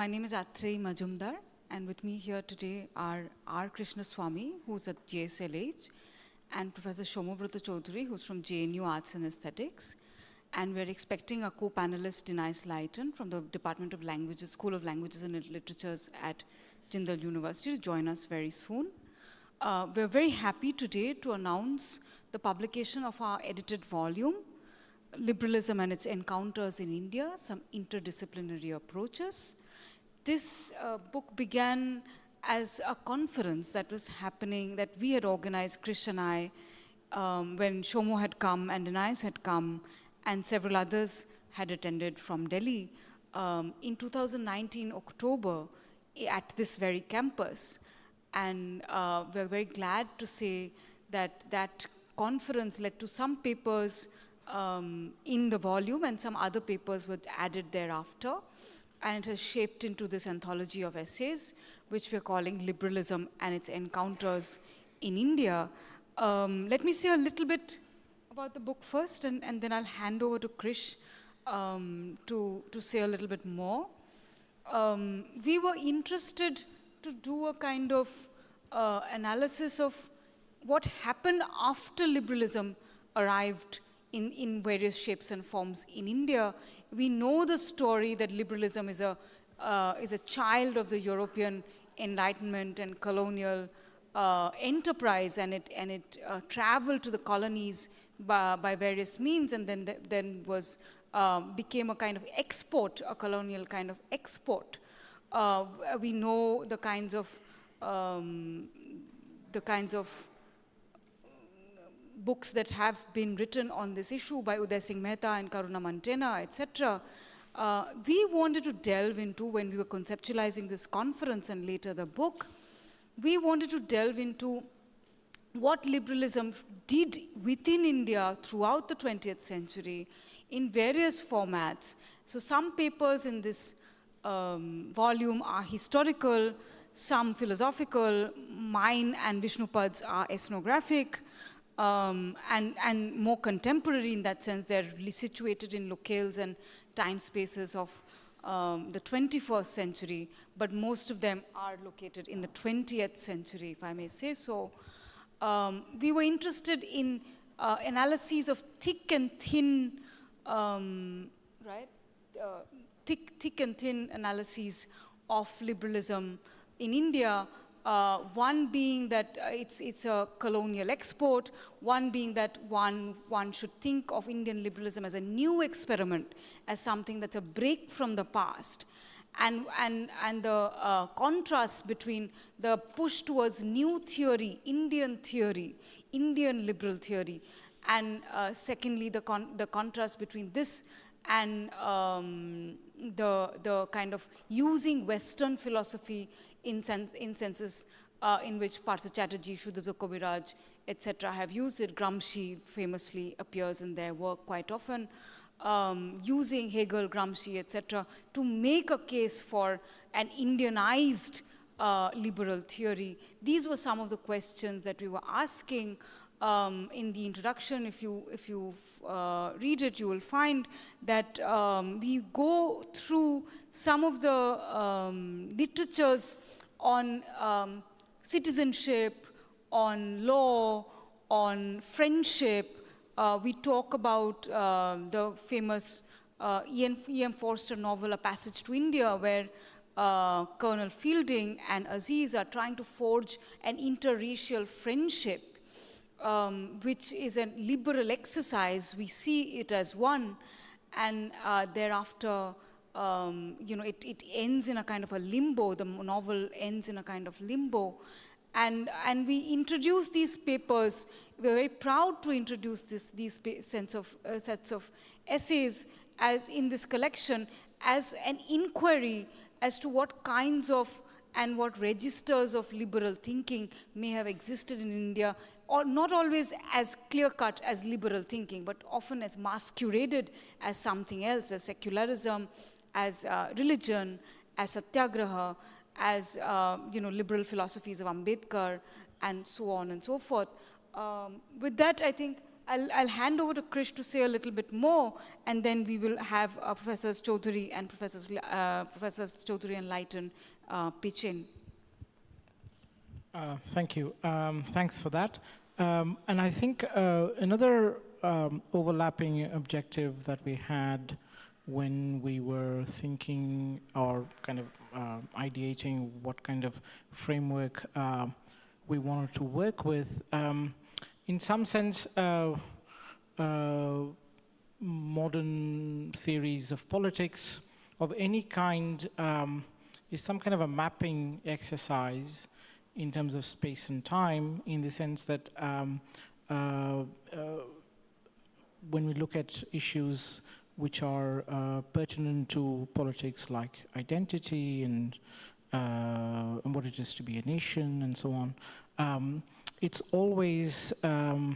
My name is Atreyi Majumdar, and with me here today are R. Krishnaswamy, who's at JSLH, and Professor Shomobrata Chaudhary, who's from JNU Arts and Aesthetics. And we're expecting a co-panelist, Dinais Lighton, from the Department of Languages, School of Languages and Literatures at Jindal University, to join us very soon. We're very happy today to announce the publication of our edited volume, Liberalism and Its Encounters in India, Some Interdisciplinary Approaches. This book began as a conference that was happening, that we had organized, Krish and I, when Shomo had come and Dinais had come, and several others had attended from Delhi in 2019, October, at this very campus. And we're very glad to say that that conference led to some papers in the volume, and some other papers were added thereafter. And it has shaped into this anthology of essays, which we're calling Liberalism and Its Encounters in India. Let me say a little bit about the book first, and then I'll hand over to Krish to say a little bit more. We were interested to do a kind of analysis of what happened after liberalism arrived in various shapes and forms in India. We know the story that liberalism is a child of the European Enlightenment and colonial enterprise, and it traveled to the colonies by various means, and then was became a kind of export, a colonial kind of export. We know the kinds of books that have been written on this issue by Uday Singh Mehta and Karuna Mantena, etc. We wanted to delve into, when we were conceptualizing this conference and later the book, we wanted to delve into what liberalism did within India throughout the 20th century in various formats. So some papers in this volume are historical, some philosophical, mine and Vishnupad's are ethnographic, and more contemporary in that sense. They're really situated in locales and time spaces of the 21st century, but most of them are located in the 20th century, if I may say so. We were interested in analyses of thick and thin, thick and thin analyses of liberalism in India. One being that it's a colonial export, one being that one should think of Indian liberalism as a new experiment, as something that's a break from the past, and the contrast between the push towards new theory, Indian liberal theory, and secondly the contrast between this and the kind of using Western philosophy in senses in which Partha Chatterjee, Shuddhadtta Kobiraj, etc. have used it. Gramsci famously appears in their work quite often, using Hegel, Gramsci, etc. to make a case for an Indianized liberal theory. These were some of the questions that we were asking. In the introduction, if you read it, you will find that we go through some of the literatures on citizenship, on law, on friendship. We talk about the famous E.M. Forster novel, A Passage to India, where Colonel Fielding and Aziz are trying to forge an interracial friendship, which is a liberal exercise. We see it as one, and thereafter, it ends in a kind of a limbo. The novel ends in a kind of limbo, and we introduce these papers. We're very proud to introduce these sets of essays as in this collection as an inquiry as to what kinds of and what registers of liberal thinking may have existed in India, or not always as clear-cut as liberal thinking, but often as masqueraded as something else, as secularism, as religion, as satyagraha, as liberal philosophies of Ambedkar, and so on and so forth. With that, I think I'll hand over to Krish to say a little bit more, and then we will have Professors Chaudhary and Professors Chaudhary and Lighton pitch in. Thank you. Thanks for that. And I think another overlapping objective that we had when we were thinking or kind of ideating what kind of framework we wanted to work with, in some sense, modern theories of politics of any kind is some kind of a mapping exercise in terms of space and time, in the sense that when we look at issues which are pertinent to politics, like identity and what it is to be a nation and so on, it's always a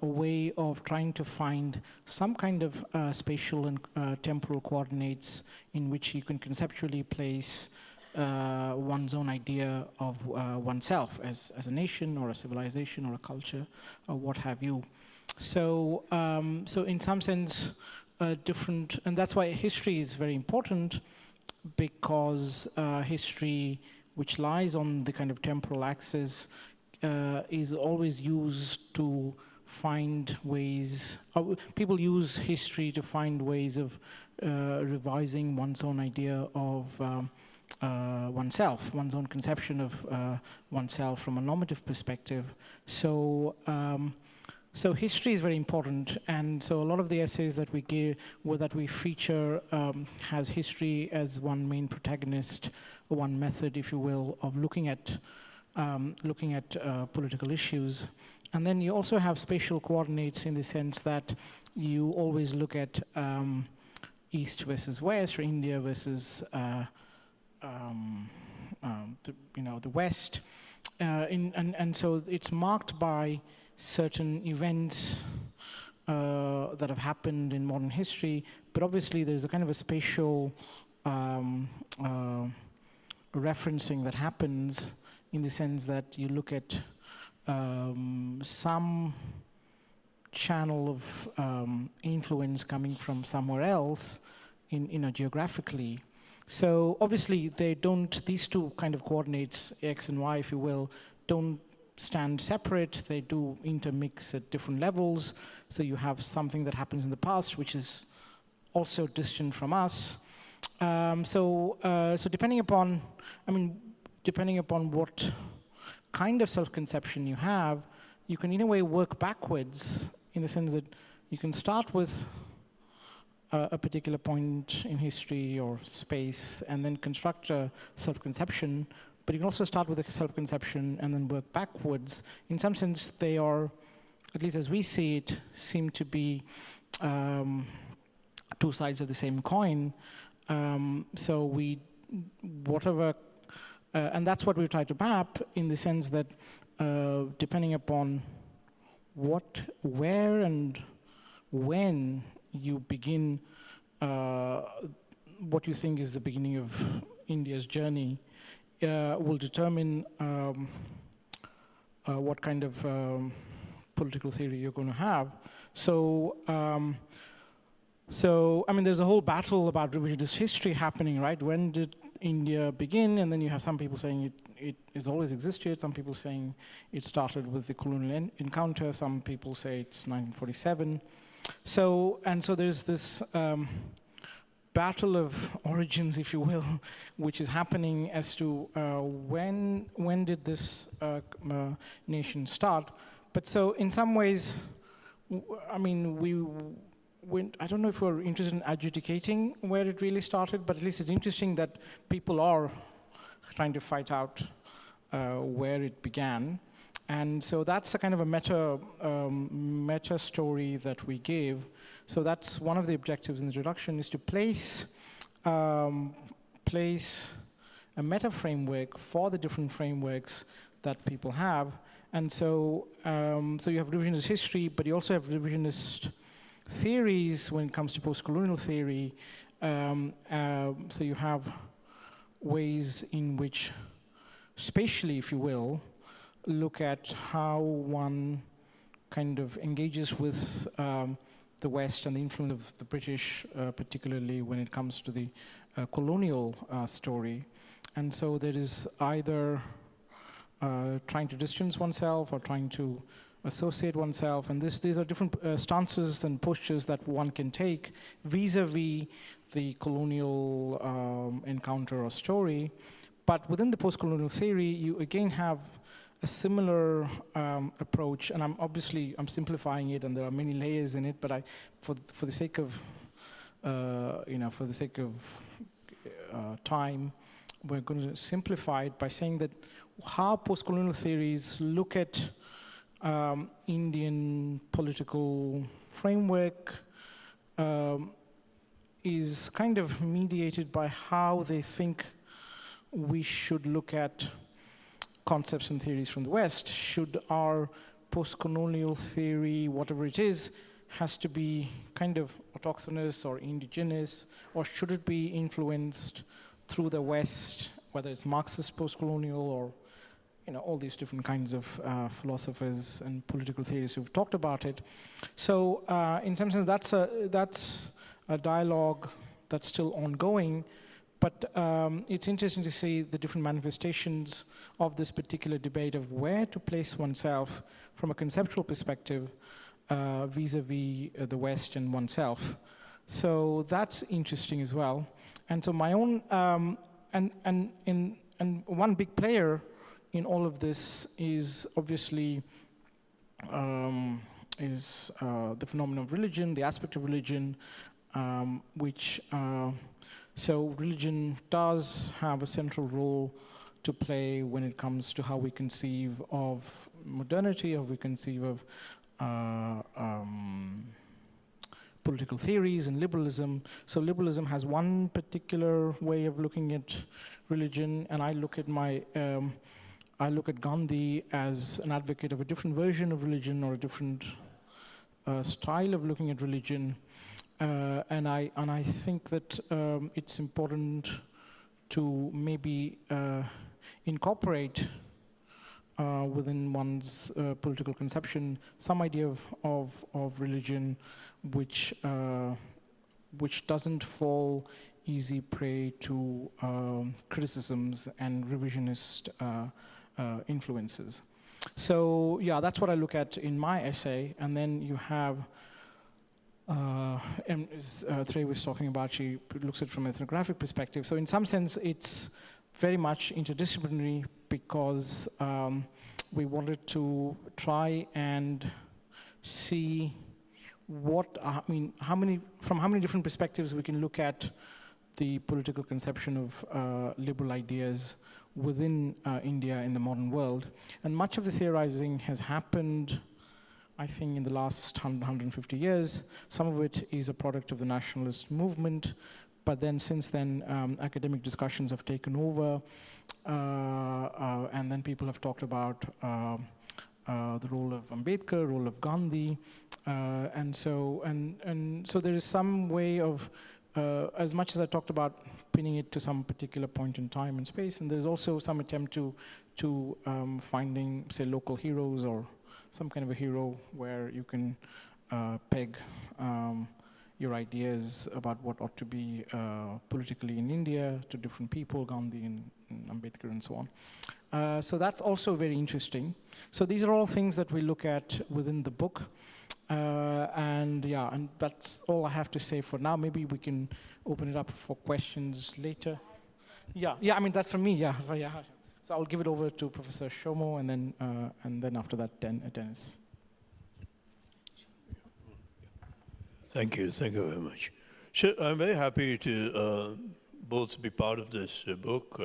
way of trying to find some kind of spatial and temporal coordinates in which you can conceptually place one's own idea of oneself as a nation or a civilization or a culture or what have you. So, so in some sense, different, and that's why history is very important, because history, which lies on the kind of temporal axis, is always used to find ways, people use history to find ways of revising one's own idea of oneself, one's own conception of oneself from a normative perspective. So, so history is very important, and so a lot of the essays that we give, or that we feature, has history as one main protagonist, or one method, if you will, of looking at political issues. And then you also have spatial coordinates in the sense that you always look at East versus West, or India versus the West, and so it's marked by certain events that have happened in modern history, but obviously there's a kind of a spatial referencing that happens, in the sense that you look at some channel of influence coming from somewhere else, geographically. So obviously they don't, these two kind of coordinates, X and Y, if you will, don't stand separate. They do intermix at different levels. So you have something that happens in the past, which is also distant from us. So depending upon, depending upon what kind of self-conception you have, you can in a way work backwards, in the sense that you can start with a particular point in history or space and then construct a self-conception, but you can also start with a self-conception and then work backwards. In some sense, they are, at least as we see it, seem to be two sides of the same coin. So whatever, and that's what we try to map, in the sense that depending upon what, where, and when you begin what you think is the beginning of India's journey, will determine what kind of political theory you're going to have. So, there's a whole battle about revisionist history happening, right? When did India begin? And then you have some people saying it has always existed, some people saying it started with the colonial encounter, some people say it's 1947. So there's this battle of origins, if you will, which is happening as to when did this nation start. But so in some ways, I don't know if we're interested in adjudicating where it really started, but at least it's interesting that people are trying to fight out where it began. And so that's a kind of a meta story that we give. So that's one of the objectives in the introduction, is to place a meta framework for the different frameworks that people have. And so, so you have revisionist history, but you also have revisionist theories when it comes to post-colonial theory. So you have ways in which, spatially, if you will, look at how one kind of engages with the West and the influence of the British, particularly when it comes to the colonial story. And so there is either trying to distance oneself or trying to associate oneself. And these are different stances and postures that one can take vis-a-vis the colonial encounter or story. But within the post-colonial theory, you again have a similar approach, and I'm simplifying it, and there are many layers in it. But for the sake of time, we're going to simplify it by saying that how post-colonial theories look at Indian political framework is kind of mediated by how they think we should look at concepts and theories from the West. Should our post-colonial theory, whatever it is, has to be kind of autochthonous or indigenous, or should it be influenced through the West, whether it's Marxist post-colonial or all these different kinds of philosophers and political theories who've talked about it. So in some sense, that's a dialogue that's still ongoing, but it's interesting to see the different manifestations of this particular debate of where to place oneself from a conceptual perspective vis-a-vis the West and oneself. So that's interesting as well. And so my own, and one big player in all of this is obviously the phenomenon of religion, the aspect of religion, so religion does have a central role to play when it comes to how we conceive of modernity, how we conceive of political theories and liberalism. So liberalism has one particular way of looking at religion, and I look at Gandhi as an advocate of a different version of religion or a different style of looking at religion. And I think that it's important to maybe incorporate within one's political conception some idea of religion which doesn't fall easy prey to criticisms and revisionist influences. So yeah, that's what I look at in my essay. And then you have and as Trey was talking about, she looks at it from an ethnographic perspective. So in some sense, it's very much interdisciplinary because we wanted to try and see from how many different perspectives we can look at the political conception of liberal ideas within India in the modern world. And much of the theorizing has happened, I think, in the last 150 years. Some of it is a product of the nationalist movement, but then since then, academic discussions have taken over, and then people have talked about the role of Ambedkar, role of Gandhi, and so there is some way of, as much as I talked about pinning it to some particular point in time and space, and there's also some attempt to finding, say, local heroes or some kind of a hero where you can peg your ideas about what ought to be politically in India to different people, Gandhi and Ambedkar and so on. So that's also very interesting. So these are all things that we look at within the book. And that's all I have to say for now. Maybe we can open it up for questions later. Yeah, I mean, that's from me, yeah. So I'll give it over to Professor Shomo, and then after that, Dennis. Thank you very much. So I'm very happy to both be part of this book.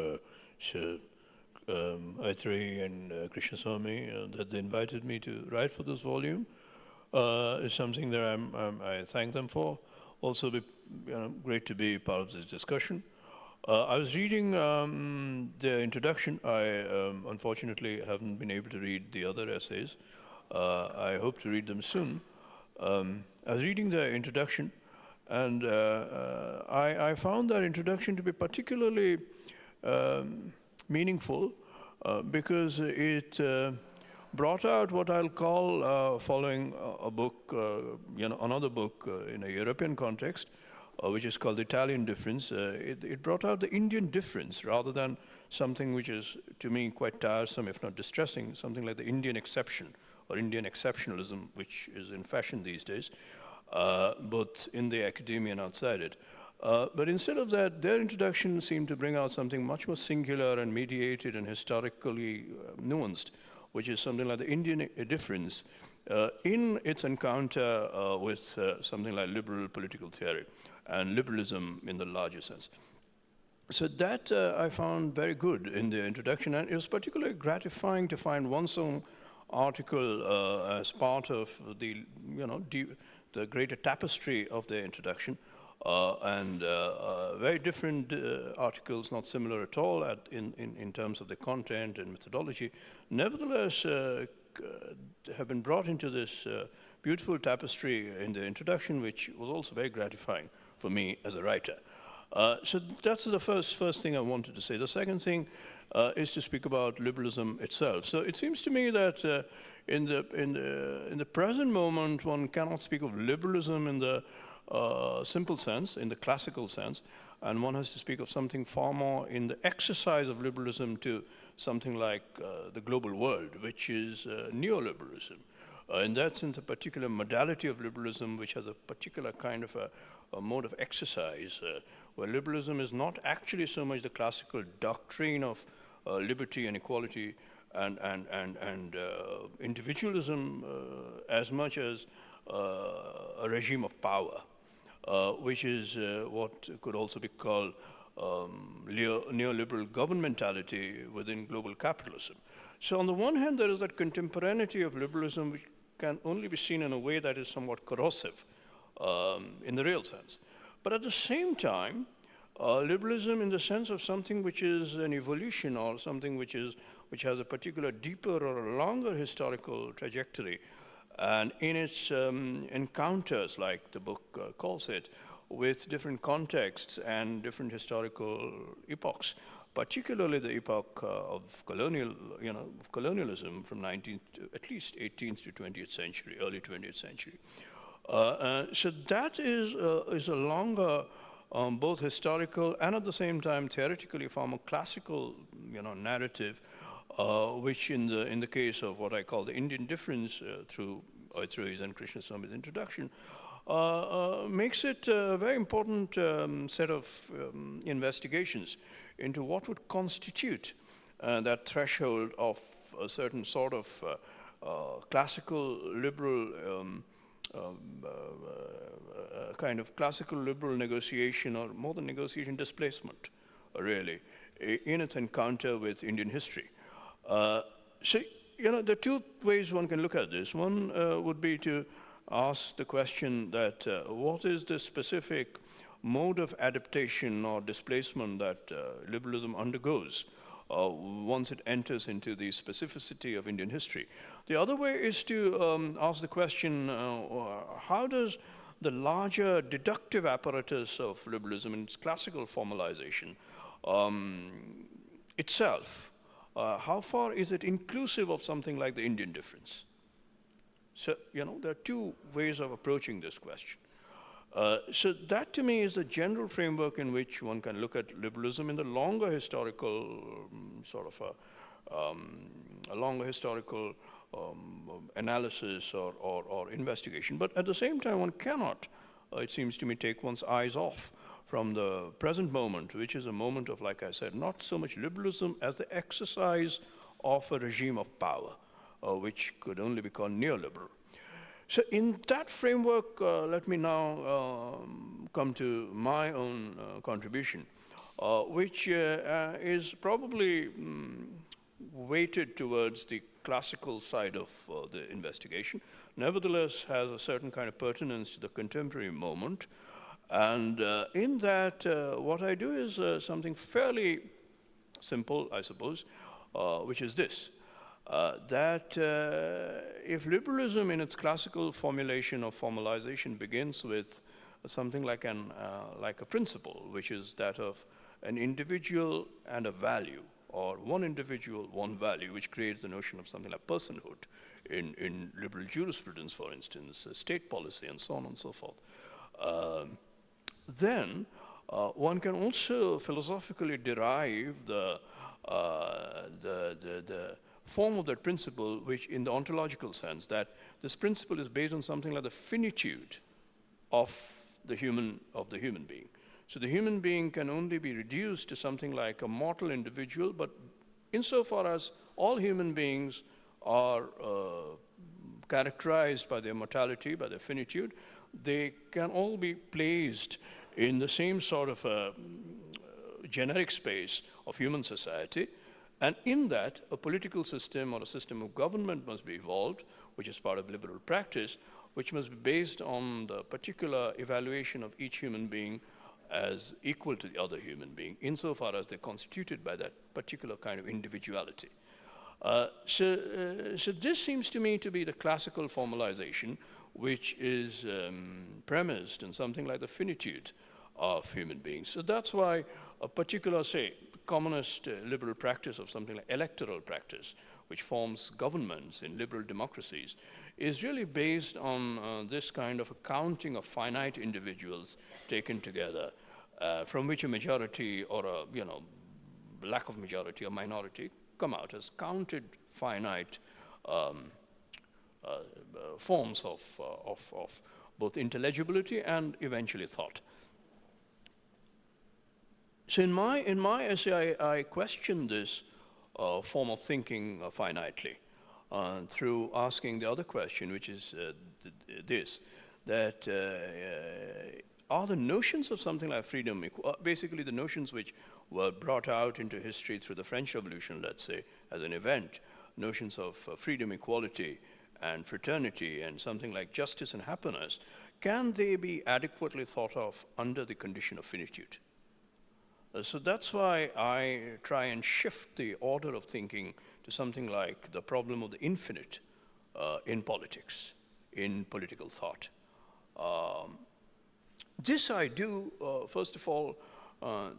Aitri and Krishnaswamy, that they invited me to write for this volume, is something that I thank them for. Also, great to be part of this discussion. I was reading the introduction. I unfortunately haven't been able to read the other essays. I hope to read them soon. I was reading the introduction, and I found that introduction to be particularly meaningful because it brought out what I'll call, following a book, another book in a European context, which is called The Italian Difference. It brought out the Indian difference rather than something which is, to me, quite tiresome, if not distressing, something like the Indian exception or Indian exceptionalism, which is in fashion these days, both in the academia and outside it. But instead of that, their introduction seemed to bring out something much more singular and mediated and historically nuanced, which is something like the Indian difference in its encounter with something like liberal political theory and liberalism in the larger sense. So that I found very good in the introduction, and it was particularly gratifying to find one's own article as part of the, the greater tapestry of the introduction, and very different articles, not similar at all in terms of the content and methodology, nevertheless have been brought into this beautiful tapestry in the introduction, which was also very gratifying for me as a writer. So that's the first thing I wanted to say. The second thing is to speak about liberalism itself. So it seems to me that in the present moment, one cannot speak of liberalism in the simple sense, in the classical sense, and one has to speak of something far more in the exercise of liberalism to something like the global world, which is neoliberalism. In that sense, a particular modality of liberalism which has a particular kind of a mode of exercise, where liberalism is not actually so much the classical doctrine of liberty and equality and individualism as much as a regime of power, which is what could also be called neoliberal governmentality within global capitalism. So on the one hand, there is that contemporaneity of liberalism which can only be seen in a way that is somewhat corrosive in the real sense. But at the same time, liberalism in the sense of something which is an evolution or something which has a particular deeper or a longer historical trajectory, and in its encounters, like the book calls it, with different contexts and different historical epochs, particularly the epoch of colonialism from 19th to at least 18th to 20th century, early 20th century. So that is a longer, both historical and at the same time theoretically far more classical, narrative, which in the case of what I call the Indian difference through his and Krishnaswamy's introduction, makes it a very important set of investigations into what would constitute that threshold of a certain sort of classical liberal kind of classical liberal negotiation, or more than negotiation, displacement, really, in its encounter with Indian history. So, there are two ways one can look at this. One would be to ask the question that what is the specific mode of adaptation or displacement that liberalism undergoes once it enters into the specificity of Indian history. The other way is to ask the question, how does the larger deductive apparatus of liberalism in its classical formalization itself, how far is it inclusive of something like the Indian difference? So, there are two ways of approaching this question. So that to me is the general framework in which one can look at liberalism in the longer historical a longer historical analysis or investigation. But at the same time, one cannot, it seems to me, take one's eyes off from the present moment, which is a moment of, like I said, not so much liberalism as the exercise of a regime of power, which could only be called neoliberal. So in that framework, let me now come to my own contribution, which is probably weighted towards the classical side of the investigation, nevertheless has a certain kind of pertinence to the contemporary moment. And in that, what I do is something fairly simple, I suppose, which is this. That if liberalism in its classical formulation or formalization begins with something like a principle, which is that of an individual and a value, or one individual, one value, which creates the notion of something like personhood in liberal jurisprudence, for instance, state policy, and so on and so forth. Then one can also philosophically derive the form of that principle, which in the ontological sense, that this principle is based on something like the finitude of the human being. So the human being can only be reduced to something like a mortal individual, but insofar as all human beings are characterized by their mortality, by their finitude, they can all be placed in the same sort of a generic space of human society. And in that, a political system or a system of government must be evolved, which is part of liberal practice, which must be based on the particular evaluation of each human being as equal to the other human being, insofar as they're constituted by that particular kind of individuality. So this seems to me to be the classical formalization, which is premised in something like the finitude of human beings. So that's why a particular, say, communist liberal practice of something like electoral practice, which forms governments in liberal democracies, is really based on this kind of accounting of finite individuals taken together, from which a majority or a lack of majority or minority come out as counted finite forms of both intelligibility and eventually thought. So in my essay, I question this form of thinking finitely through asking the other question, which is this, that are the notions of something like freedom, basically the notions which were brought out into history through the French Revolution, let's say, as an event, notions of freedom, equality, and fraternity, and something like justice and happiness, can they be adequately thought of under the condition of finitude? So that's why I try and shift the order of thinking to something like the problem of the infinite in politics, in political thought. This I do, first of all,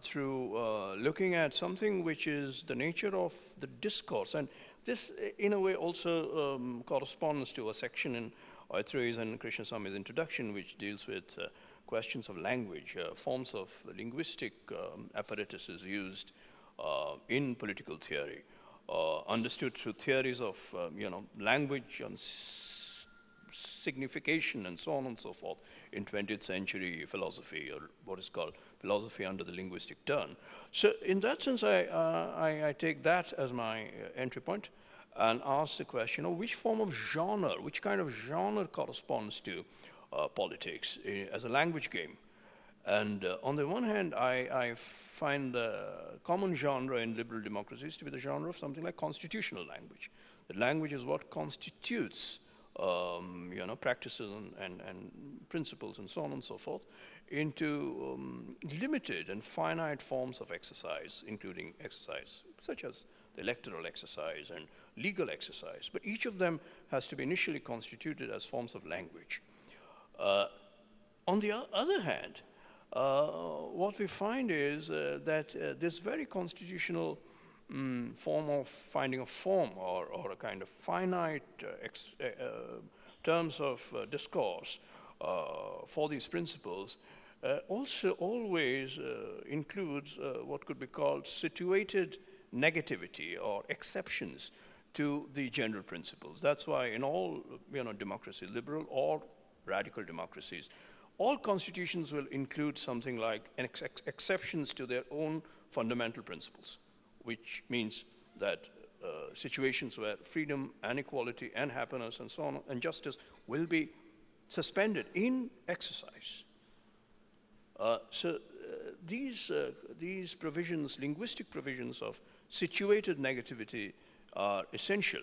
through looking at something which is the nature of the discourse. And this, in a way, also corresponds to a section in Oithre's and Krishnaswamy's introduction, which deals with questions of language, forms of linguistic apparatuses used in political theory, understood through theories of language and signification and so on and so forth in 20th century philosophy, or what is called philosophy under the linguistic turn. So in that sense, I take that as my entry point and ask the question of which form of genre, which kind of genre corresponds to politics as a language game. And on the one hand, I find the common genre in liberal democracies to be the genre of something like constitutional language. That language is what constitutes practices and principles and so on and so forth into limited and finite forms of exercise, including exercise such as the electoral exercise and legal exercise. But each of them has to be initially constituted as forms of language. On the other hand, what we find is that this very constitutional form of finding a form or a kind of finite terms of discourse for these principles also always includes what could be called situated negativity or exceptions to the general principles. That's why in all democracies, liberal or radical democracies, all constitutions will include something like exceptions to their own fundamental principles, which means that situations where freedom and equality and happiness and so on and justice will be suspended in exercise. So these provisions, linguistic provisions of situated negativity, are essential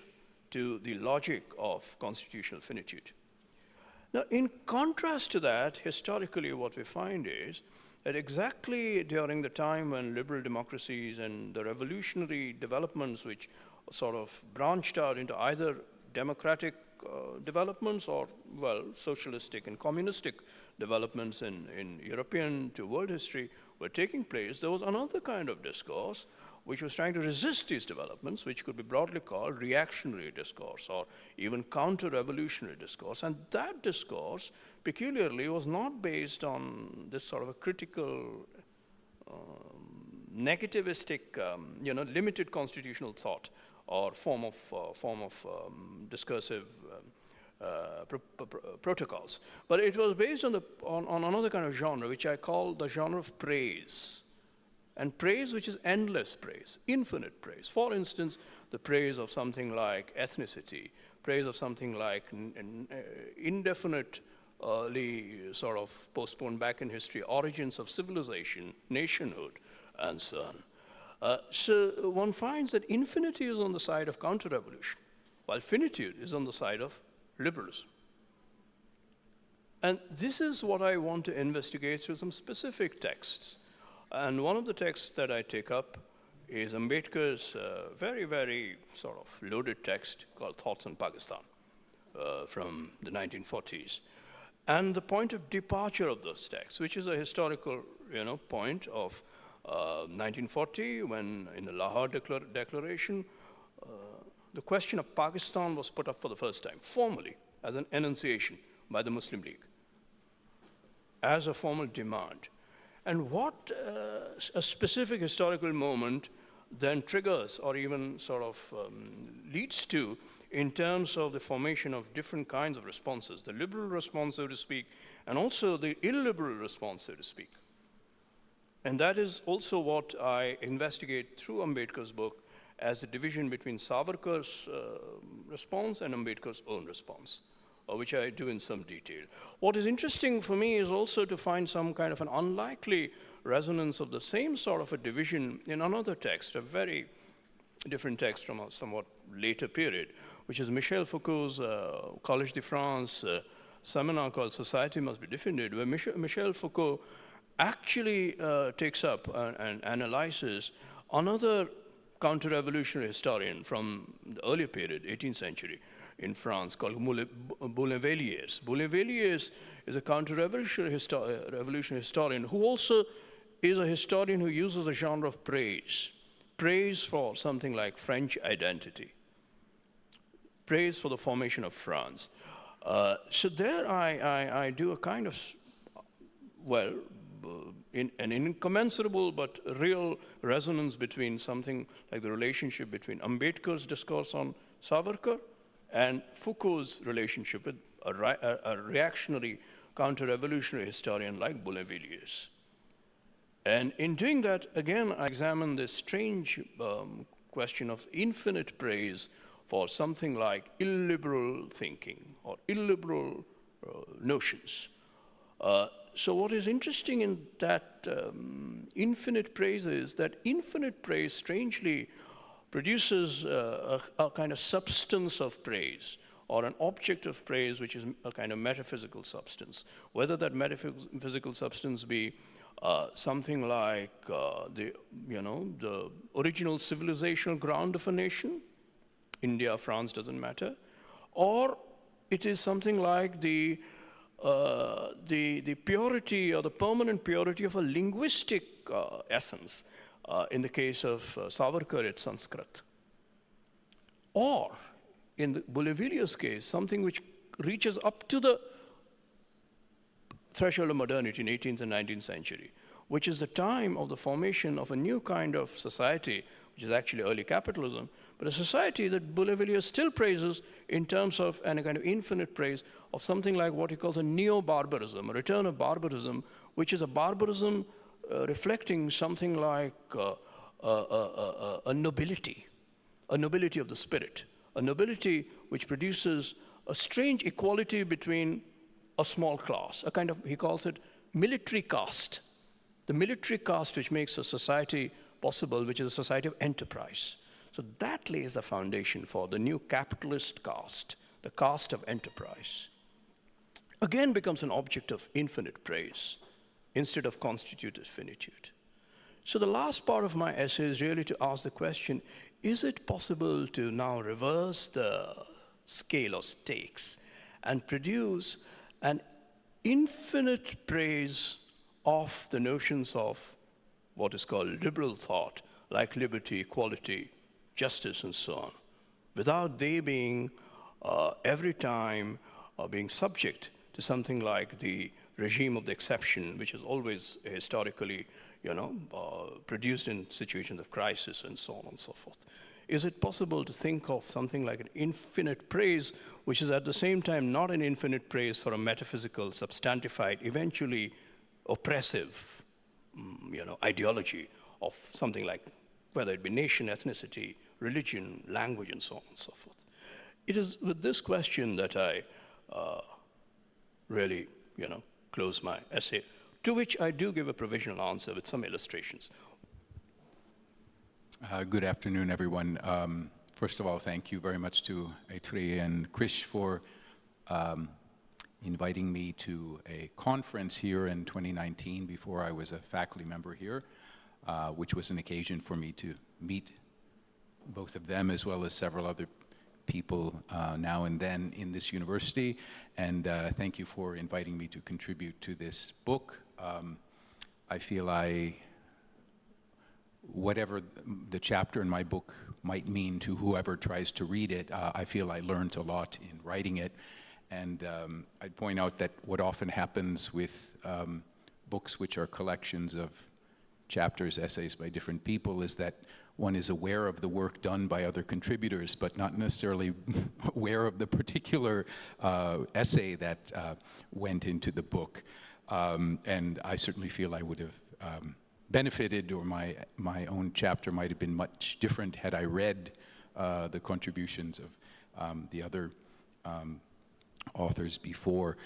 to the logic of constitutional finitude. Now, in contrast to that, historically what we find is that exactly during the time when liberal democracies and the revolutionary developments which sort of branched out into either democratic developments or, well, socialistic and communistic developments in European to world history were taking place, there was another kind of discourse which was trying to resist these developments, which could be broadly called reactionary discourse or even counter-revolutionary discourse. And that discourse, peculiarly, was not based on this sort of a critical, negativistic, limited constitutional thought or form of discursive protocols. But it was based on another kind of genre, which I call the genre of praise. And praise which is endless praise, infinite praise. For instance, the praise of something like ethnicity, praise of something like indefinitely sort of postponed back in history, origins of civilization, nationhood, and so on. So one finds that infinity is on the side of counter-revolution, while finitude is on the side of liberalism. And this is what I want to investigate through some specific texts. And one of the texts that I take up is Ambedkar's very, very sort of loaded text called Thoughts on Pakistan from the 1940s. And the point of departure of those texts, which is a historical point of 1940, when in the Lahore Declaration, the question of Pakistan was put up for the first time, formally, as an enunciation by the Muslim League, as a formal demand. And what a specific historical moment then triggers or even sort of leads to in terms of the formation of different kinds of responses, the liberal response, so to speak, and also the illiberal response, so to speak. And that is also what I investigate through Ambedkar's book as a division between Savarkar's response and Ambedkar's own response, which I do in some detail. What is interesting for me is also to find some kind of an unlikely resonance of the same sort of a division in another text, a very different text from a somewhat later period, which is Michel Foucault's Collège de France seminar called Society Must Be Defended, where Michel Foucault actually takes up and analyzes another counter-revolutionary historian from the earlier period, 18th century, in France, called Boulainvilliers. Boulainvilliers is a counter-revolutionary historian who also is a historian who uses a genre of praise. Praise for something like French identity. Praise for the formation of France. So there I do a kind of, well, an incommensurable but real resonance between something like the relationship between Ambedkar's discourse on Savarkar and Foucault's relationship with a reactionary counter-revolutionary historian like Boulainvilliers. And in doing that, again, I examine this strange question of infinite praise for something like illiberal thinking or illiberal notions. So what is interesting in that infinite praise is that infinite praise strangely produces a kind of substance of praise or an object of praise which is a kind of metaphysical substance. Whether that metaphysical substance be something like the original civilizational ground of a nation, India, France, doesn't matter, or it is something like the purity or the permanent purity of a linguistic essence. In the case of Savarkar, it's Sanskrit. Or, in the Boulainvilliers' case, something which reaches up to the threshold of modernity in 18th and 19th century, which is the time of the formation of a new kind of society, which is actually early capitalism, but a society that Boulainvilliers still praises in terms of, and a kind of infinite praise of something like what he calls a neo-barbarism, a return of barbarism, which is a barbarism reflecting something like a nobility of the spirit, a nobility which produces a strange equality between a small class, a kind of, he calls it military caste, the military caste which makes a society possible, which is a society of enterprise. So that lays the foundation for the new capitalist caste, the caste of enterprise. Again becomes an object of infinite praise instead of constitutive finitude. So the last part of my essay is really to ask the question, is it possible to now reverse the scale or stakes and produce an infinite praise of the notions of what is called liberal thought, like liberty, equality, justice, and so on, without they being every time being subject to something like the regime of the exception, which is always historically, produced in situations of crisis and so on and so forth. Is it possible to think of something like an infinite praise, which is at the same time not an infinite praise for a metaphysical, substantified, eventually oppressive, ideology of something like, whether it be nation, ethnicity, religion, language, and so on and so forth? It is with this question that I really, close my essay, to which I do give a provisional answer with some illustrations. Good afternoon, everyone. First of all, thank you very much to Aitri and Krish for inviting me to a conference here in 2019 before I was a faculty member here, which was an occasion for me to meet both of them as well as several other people now and then in this university. And thank you for inviting me to contribute to this book. I feel whatever the chapter in my book might mean to whoever tries to read it, I feel I learned a lot in writing it. And I'd point out that what often happens with books which are collections of chapters, essays by different people, is that one is aware of the work done by other contributors, but not necessarily aware of the particular essay that went into the book. And I certainly feel I would have benefited, or my own chapter might have been much different had I read the contributions of the other authors before.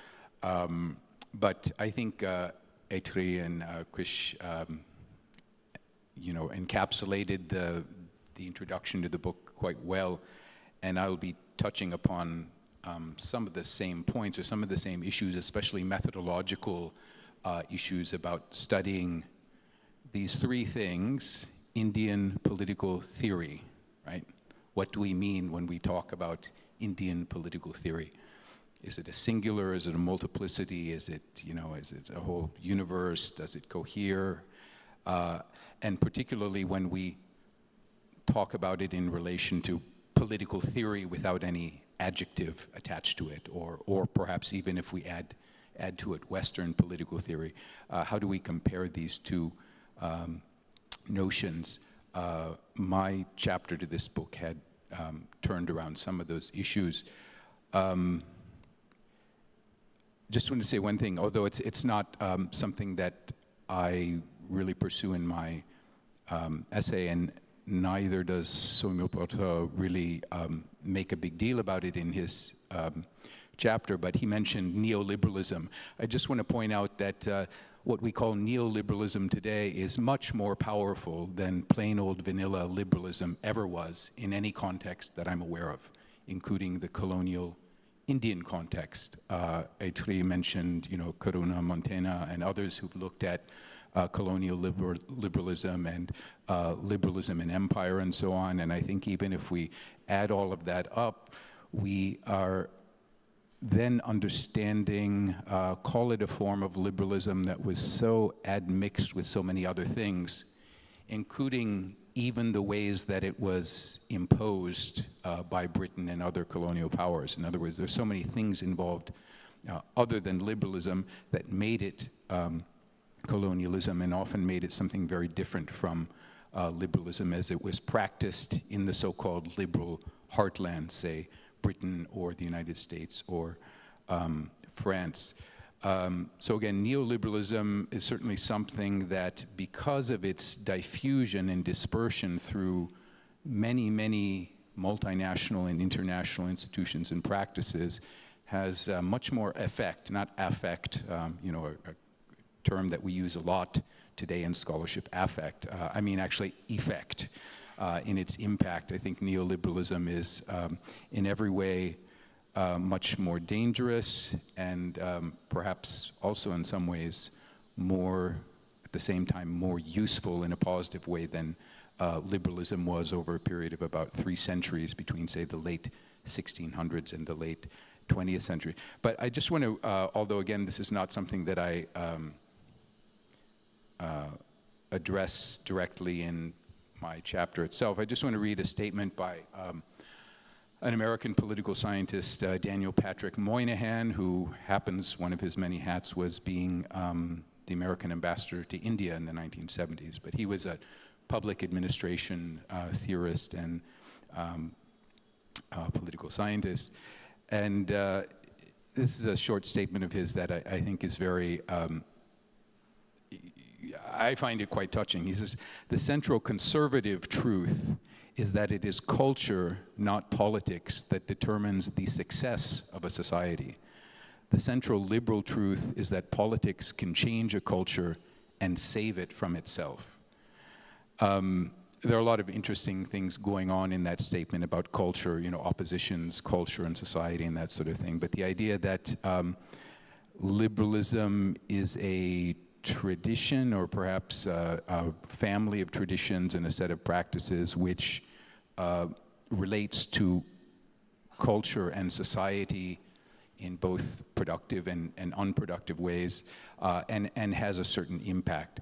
But I think Aitri and Krish encapsulated the introduction to the book quite well, and I'll be touching upon some of the same points or some of the same issues, especially methodological issues about studying these three things: Indian political theory, right? What do we mean when we talk about Indian political theory? Is it a singular? Is it a multiplicity? Is it, is it a whole universe? Does it cohere? And particularly when we talk about it in relation to political theory without any adjective attached to it, or perhaps even if we add to it Western political theory, how do we compare these two notions? My chapter to this book had turned around some of those issues. Just want to say one thing, although it's not something that I really pursue in my essay, and neither does Soumyaparta really make a big deal about it in his chapter, but he mentioned neoliberalism. I just want to point out that what we call neoliberalism today is much more powerful than plain old vanilla liberalism ever was in any context that I'm aware of, including the colonial Indian context. Aitri mentioned, Karuna Montana and others who've looked at colonial liberalism and liberalism in empire and so on. And I think even if we add all of that up, we are then understanding, call it a form of liberalism that was so admixed with so many other things, including even the ways that it was imposed by Britain and other colonial powers. In other words, there's so many things involved other than liberalism that made it colonialism, and often made it something very different from liberalism as it was practiced in the so-called liberal heartland, say Britain or the United States or France. So again, neoliberalism is certainly something that, because of its diffusion and dispersion through many, many multinational and international institutions and practices, has much more effect, not affect, a term that we use a lot today in scholarship, affect. I mean actually effect in its impact. I think neoliberalism is in every way much more dangerous, and perhaps also in some ways more, at the same time, more useful in a positive way than liberalism was over a period of about 3 centuries between, say, the late 1600s and the late 20th century. But I just want to, although again this is not something that I address directly in my chapter itself. I just want to read a statement by an American political scientist, Daniel Patrick Moynihan, who happens, one of his many hats was being the American ambassador to India in the 1970s. But he was a public administration theorist and political scientist. And this is a short statement of his that I think is very, I find it quite touching. He says, "The central conservative truth is that it is culture, not politics, that determines the success of a society. The central liberal truth is that politics can change a culture and save it from itself." There are a lot of interesting things going on in that statement about culture, you know, oppositions, culture and society and that sort of thing. But the idea that liberalism is a tradition, or perhaps a family of traditions and a set of practices which relates to culture and society in both productive and unproductive ways, and has a certain impact.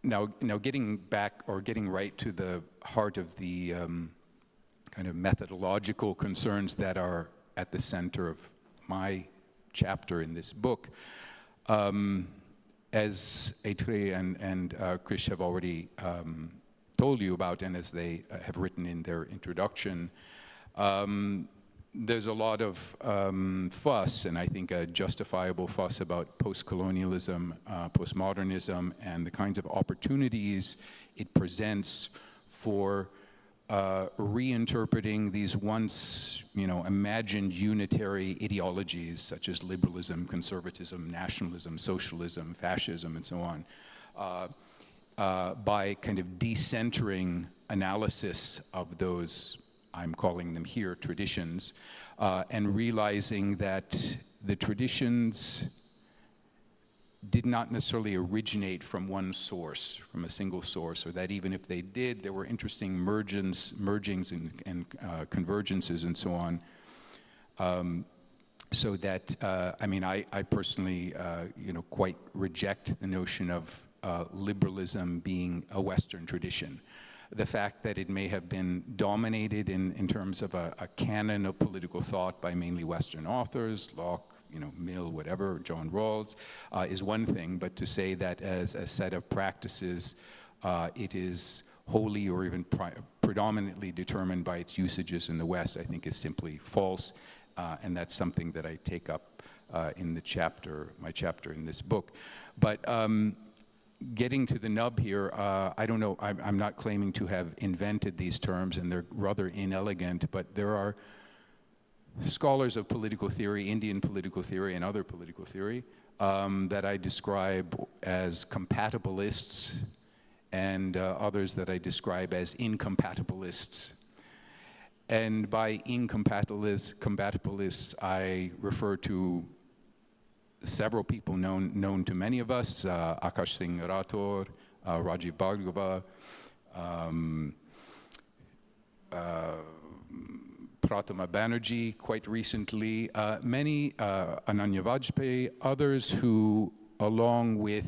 Now getting back, or getting right to the heart of the kind of methodological concerns that are at the center of my chapter in this book, as Eitri and Krish have already told you about, and as they have written in their introduction, there's a lot of fuss, and I think a justifiable fuss, about post-colonialism, postmodernism, and the kinds of opportunities it presents for reinterpreting these once, you know, imagined unitary ideologies such as liberalism, conservatism, nationalism, socialism, fascism, and so on, by kind of decentering analysis of those, I'm calling them here traditions, and realizing that the traditions did not necessarily originate from one source, from a single source, or that even if they did, there were interesting mergings and convergences and so on. So that, I mean, I personally, you know, quite reject the notion of liberalism being a Western tradition. The fact that it may have been dominated in terms of a canon of political thought by mainly Western authors, Locke, you know, Mill, whatever, John Rawls, is one thing, but to say that as a set of practices, it is wholly or even predominantly determined by its usages in the West, I think is simply false, and that's something that I take up in the chapter, my chapter in this book. But getting to the nub here, I don't know, I'm not claiming to have invented these terms, and they're rather inelegant, but there are scholars of political theory, Indian political theory and other political theory, that I describe as compatibilists, and others that I describe as incompatibilists. And by incompatibilists, I refer to several people known to many of us, Akash Singh Rathore, Rajiv Bhargava, Pratama Banerjee, quite recently, many, Ananya Vajpayee, others who, along with,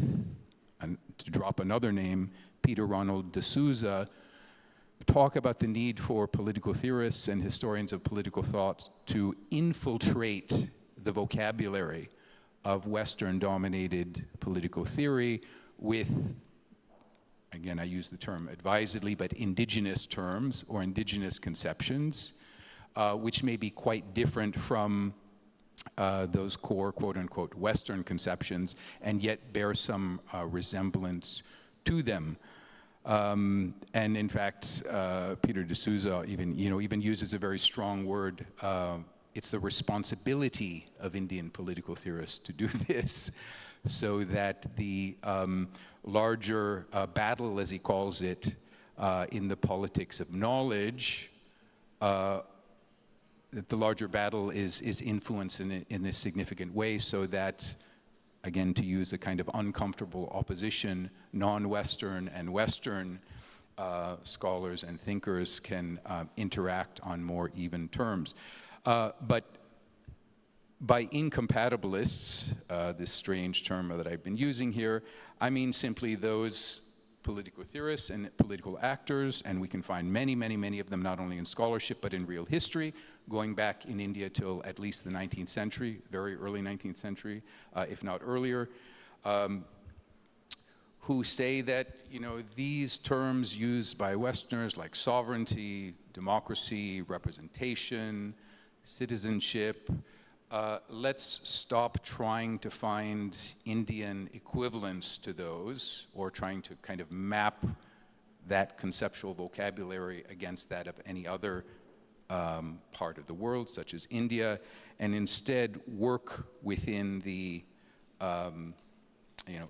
and to drop another name, Peter Ronald D'Souza, talk about the need for political theorists and historians of political thought to infiltrate the vocabulary of Western-dominated political theory with, again, I use the term advisedly, but indigenous terms or indigenous conceptions, which may be quite different from those core, quote-unquote, Western conceptions, and yet bear some resemblance to them. And in fact, Peter D'Souza even uses a very strong word. It's the responsibility of Indian political theorists to do this, so that the larger battle, as he calls it, in the politics of knowledge, that the larger battle is influenced in a significant way, so that, again, to use a kind of uncomfortable opposition, non-Western and Western scholars and thinkers can interact on more even terms. But by incompatibilists, this strange term that I've been using here, I mean simply those political theorists and political actors, and we can find many, many, many of them not only in scholarship but in real history, going back in India till at least the 19th century, very early 19th century, if not earlier, who say that, you know, these terms used by Westerners like sovereignty, democracy, representation, citizenship, let's stop trying to find Indian equivalents to those, or trying to kind of map that conceptual vocabulary against that of any other part of the world, such as India, and instead work within the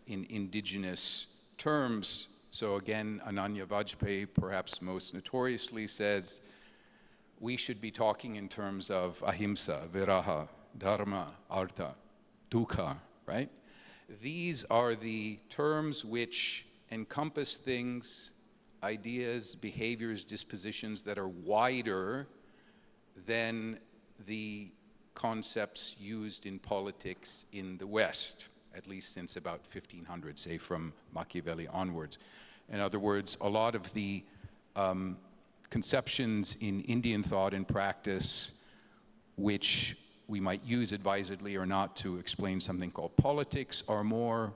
in indigenous terms. So again, Ananya Vajpayee, perhaps most notoriously, says we should be talking in terms of ahimsa, viraha, dharma, artha, dukkha, right? These are the terms which encompass things, ideas, behaviors, dispositions that are wider than the concepts used in politics in the West, at least since about 1500, say from Machiavelli onwards. In other words, a lot of the conceptions in Indian thought and practice, which we might use advisedly or not to explain something called politics, are more,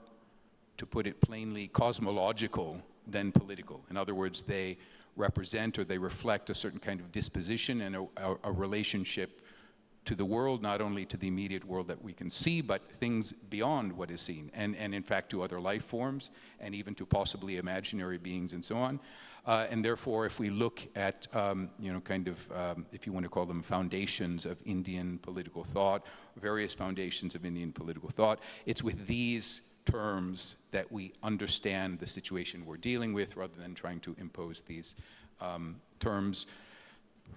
to put it plainly, cosmological than political. In other words, they represent or they reflect a certain kind of disposition and a relationship to the world, not only to the immediate world that we can see, but things beyond what is seen, and in fact to other life forms, and even to possibly imaginary beings and so on. And therefore, if we look at, if you want to call them foundations of Indian political thought, various foundations of Indian political thought, it's with these terms that we understand the situation we're dealing with, rather than trying to impose these terms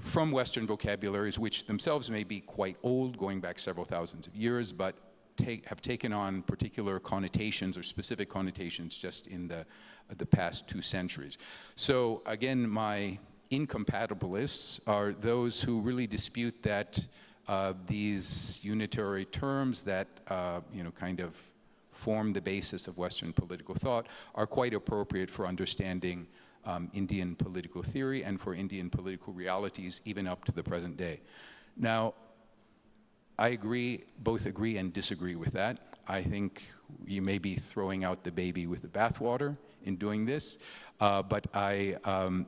from Western vocabularies, which themselves may be quite old, going back several thousands of years, but have taken on particular connotations or specific connotations just in the past 2 centuries. So again, my incompatibilists are those who really dispute that these unitary terms that kind of form the basis of Western political thought are quite appropriate for understanding Indian political theory and for Indian political realities even up to the present day. Now, I both agree and disagree with that. I think you may be throwing out the baby with the bathwater in doing this, but I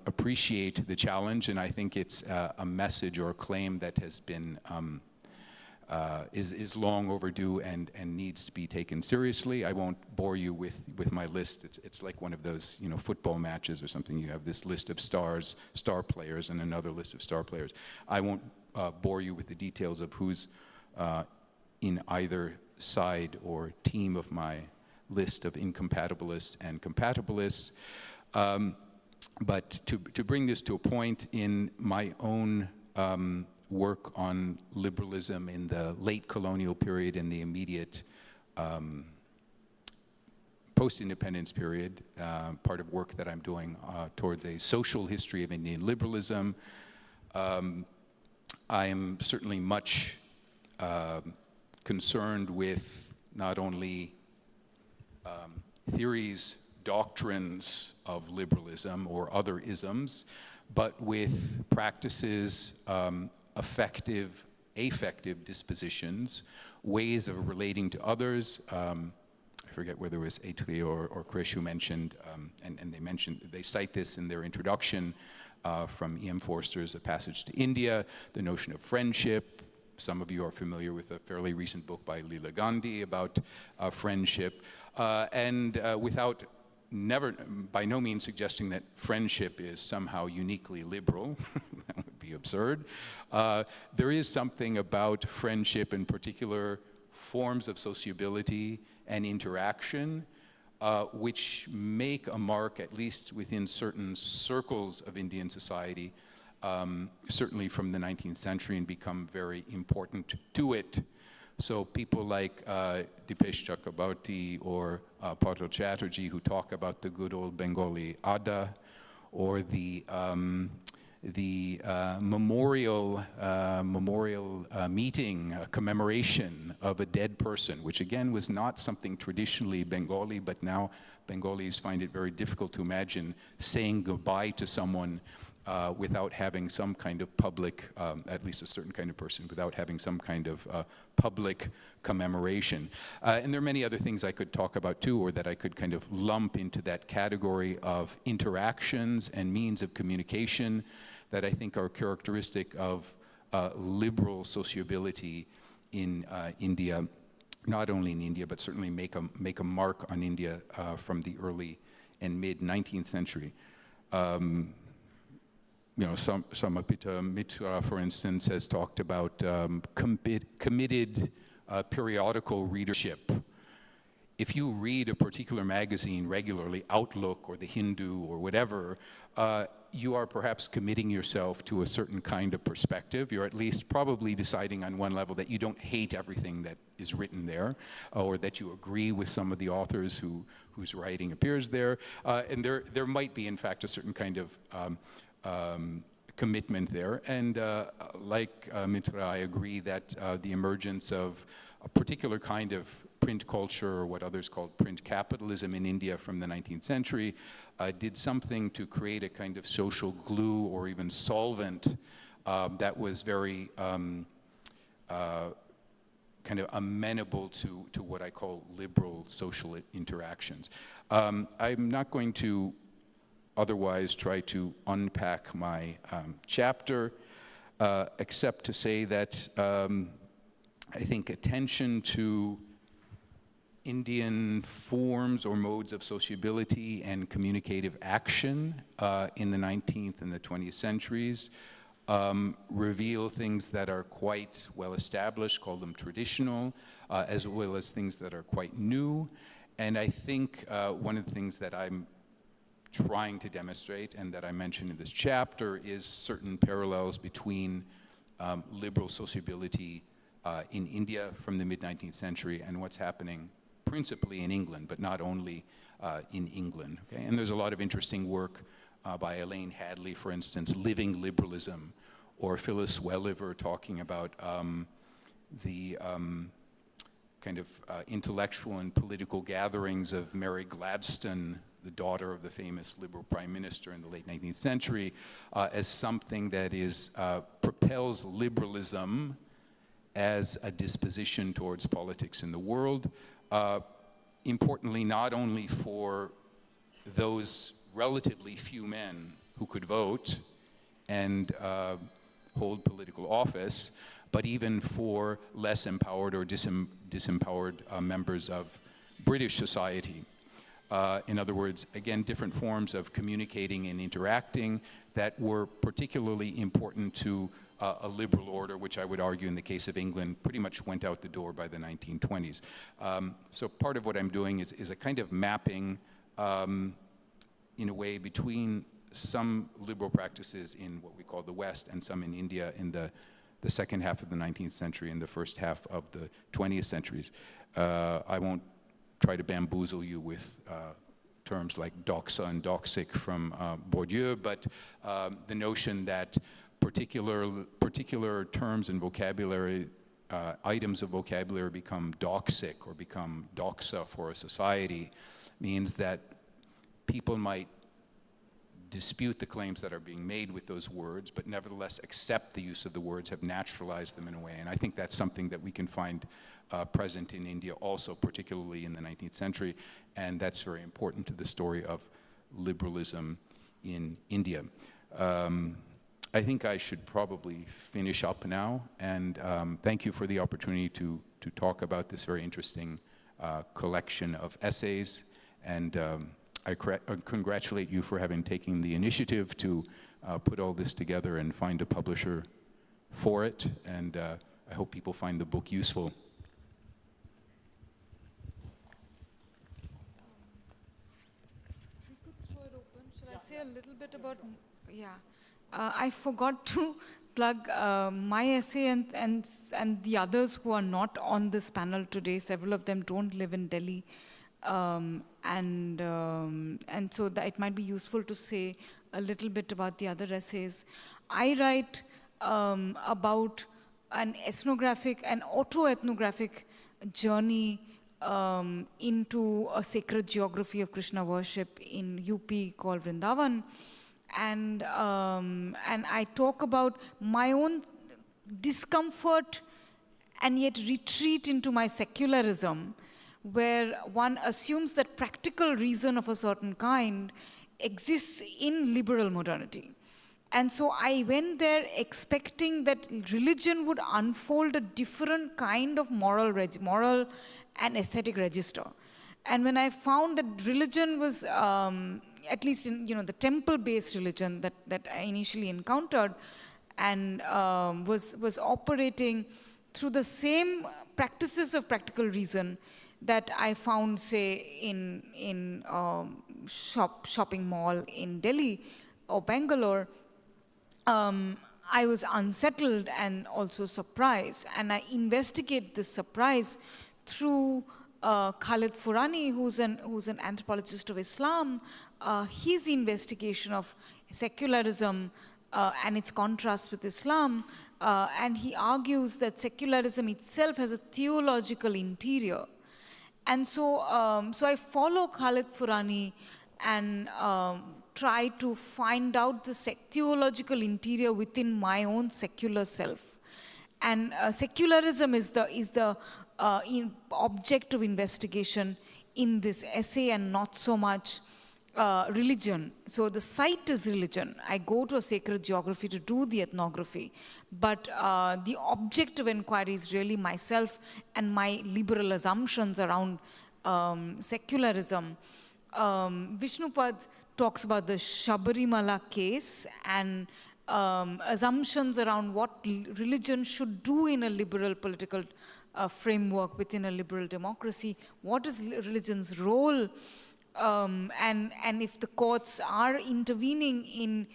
appreciate the challenge, and I think it's a message or a claim that has been is long overdue and needs to be taken seriously. I won't bore you with my list. It's like one of those football matches or something. You have this list of star players, and another list of star players. I won't bore you with the details of who's in either side or team of my list of incompatibilists and compatibilists. But to bring this to a point, in my own work on liberalism in the late colonial period and the immediate post-independence period, part of work that I'm doing towards a social history of Indian liberalism, I am certainly much concerned with not only theories, doctrines of liberalism or other isms, but with practices, affective dispositions, ways of relating to others. I forget whether it was Aitri or Krish who mentioned, and they cite this in their introduction from E.M. Forster's A Passage to India, the notion of friendship. Some of you are familiar with a fairly recent book by Leela Gandhi about friendship, without by no means suggesting that friendship is somehow uniquely liberal. That would be absurd. There is something about friendship, in particular forms of sociability and interaction, which make a mark, at least within certain circles of Indian society, certainly from the 19th century, and become very important to it. So people like Dipesh Chakrabarti or Patal Chatterjee, who talk about the good old Bengali Ada, or the the memorial meeting, a commemoration of a dead person, which again was not something traditionally Bengali, but now Bengalis find it very difficult to imagine saying goodbye to someone without having some kind of public, at least a certain kind of person, without having some kind of public commemoration. And there are many other things I could talk about too, or that I could kind of lump into that category of interactions and means of communication that I think are characteristic of liberal sociability in India, not only in India, but certainly make a mark on India from the early and mid 19th century. You know, Samapita Mitra, for instance, has talked about committed periodical readership. If you read a particular magazine regularly, Outlook or The Hindu or whatever, you are perhaps committing yourself to a certain kind of perspective. You're at least probably deciding on one level that you don't hate everything that is written there, or that you agree with some of the authors whose writing appears there. And there might be, in fact, a certain kind of commitment there. And like Mitra, I agree that the emergence of a particular kind of print culture, or what others called print capitalism in India from the 19th century, did something to create a kind of social glue or even solvent that was very kind of amenable to what I call liberal social interactions. I'm not going to otherwise try to unpack my chapter, except to say that I think attention to Indian forms or modes of sociability and communicative action in the 19th and the 20th centuries reveal things that are quite well established, call them traditional, as well as things that are quite new. And I think one of the things that I'm trying to demonstrate, and that I mentioned in this chapter, is certain parallels between liberal sociability in India from the mid-19th century and what's happening principally in England, but not only in England. Okay? And there's a lot of interesting work by Elaine Hadley, for instance, Living Liberalism, or Phyllis Welliver talking about the kind of intellectual and political gatherings of Mary Gladstone, the daughter of the famous Liberal Prime Minister in the late 19th century, as something that is propels liberalism as a disposition towards politics in the world. Importantly, not only for those relatively few men who could vote and hold political office, but even for less empowered or disempowered members of British society. In other words, again, different forms of communicating and interacting that were particularly important to a liberal order, which I would argue in the case of England pretty much went out the door by the 1920s. So part of what I'm doing is a kind of mapping in a way between some liberal practices in what we call the West and some in India in the second half of the 19th century and the first half of the 20th centuries. I won't try to bamboozle you with terms like doxa and doxic from Bourdieu, but the notion that particular terms and vocabulary, items of vocabulary become doxic or become doxa for a society means that people might dispute the claims that are being made with those words, but nevertheless accept the use of the words, have naturalized them in a way. And I think that's something that we can find present in India also, particularly in the 19th century, and that's very important to the story of liberalism in India. I think I should probably finish up now, and thank you for the opportunity to talk about this very interesting collection of essays, and I congratulate you for having taken the initiative to put all this together and find a publisher for it, and I hope people find the book useful. We could throw it open. Shall I say a little bit about, yeah. I forgot to plug my essay and the others who are not on this panel today. Several of them don't live in Delhi. And so that it might be useful to say a little bit about the other essays. I write about an auto-ethnographic journey into a sacred geography of Krishna worship in UP called Vrindavan. And I talk about my own discomfort and yet retreat into my secularism, where one assumes that practical reason of a certain kind exists in liberal modernity. And so I went there expecting that religion would unfold a different kind of moral and aesthetic register. And when I found that religion was, at least in the temple-based religion that I initially encountered, and was operating through the same practices of practical reason that I found, say, in shopping mall in Delhi or Bangalore, I was unsettled and also surprised. And I investigate this surprise through Khalid Furani, who's an anthropologist of Islam. His investigation of secularism and its contrast with Islam, and he argues that secularism itself has a theological interior. And so, so I follow Khalid Furani and try to find out the theological interior within my own secular self. And secularism is the object of investigation in this essay, and not so much religion. So the site is religion. I go to a sacred geography to do the ethnography, but the object of inquiry is really myself and my liberal assumptions around secularism. Vishnupad talks about the Shabarimala case and assumptions around what religion should do in a liberal political framework within a liberal democracy. What is religion's role? And if the courts are intervening in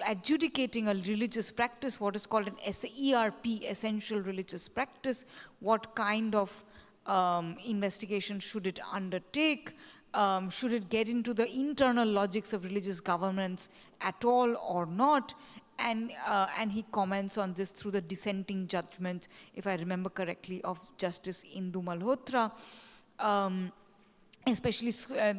adjudicating a religious practice, what is called an ERP, essential religious practice, what kind of investigation should it undertake? Should it get into the internal logics of religious governments at all or not? And he comments on this through the dissenting judgment, if I remember correctly, of Justice Indu Malhotra. Especially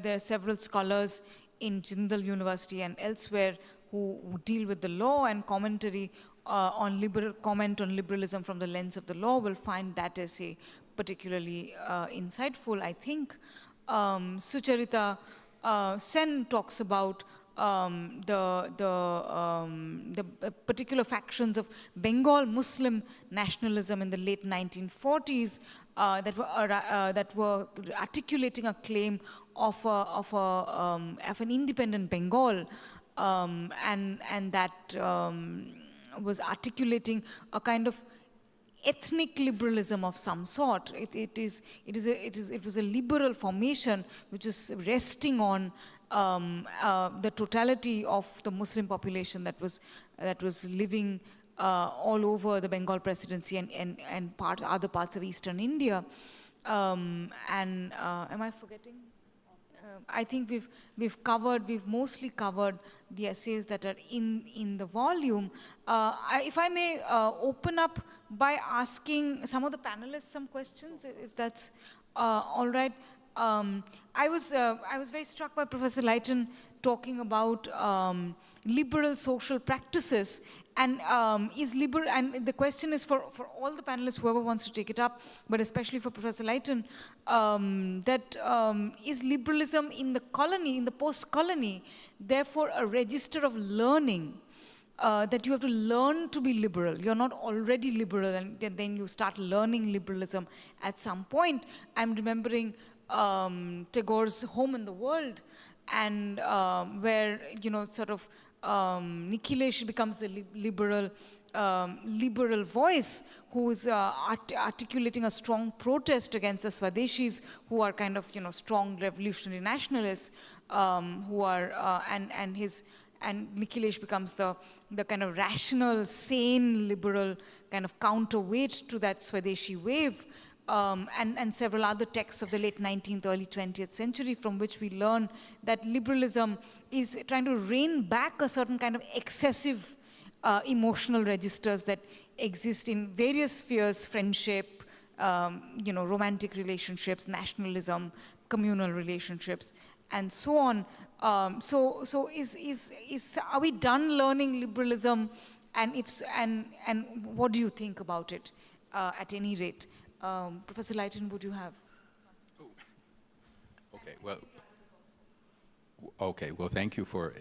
there are several scholars in Jindal University and elsewhere who deal with the law, and commentary comment on liberalism from the lens of the law will find that essay particularly insightful, I think. Sucharita Sen talks about the particular factions of Bengal Muslim nationalism in the late 1940s that were articulating a claim of an independent Bengal, and that was articulating a kind of ethnic liberalism of some sort. It was a liberal formation which is resting on the totality of the Muslim population that was living all over the Bengal presidency and other parts of eastern India. Am I forgetting? I think we've mostly covered the essays that are in the volume. If I may open up by asking some of the panelists some questions, if that's all right. I was very struck by Professor Leighton talking about liberal social practices, and and the question is for all the panelists, whoever wants to take it up, but especially for Professor Leighton, is liberalism in the colony, in the post-colony, therefore a register of learning, that you have to learn to be liberal. You're not already liberal, and then you start learning liberalism at some point. I'm remembering Tagore's Home in the World, and where, sort of Nikhilesh becomes the liberal voice who's articulating a strong protest against the Swadeshis, who are kind of, strong revolutionary nationalists, who are, and Nikhilesh becomes the kind of rational, sane, liberal kind of counterweight to that Swadeshi wave. and several other texts of the late 19th, early 20th century, from which we learn that liberalism is trying to rein back a certain kind of excessive emotional registers that exist in various spheres: friendship, romantic relationships, nationalism, communal relationships, and so on. So are we done learning liberalism, and what do you think about it? At any rate, Professor Lighton, would you have? Okay, well, thank you for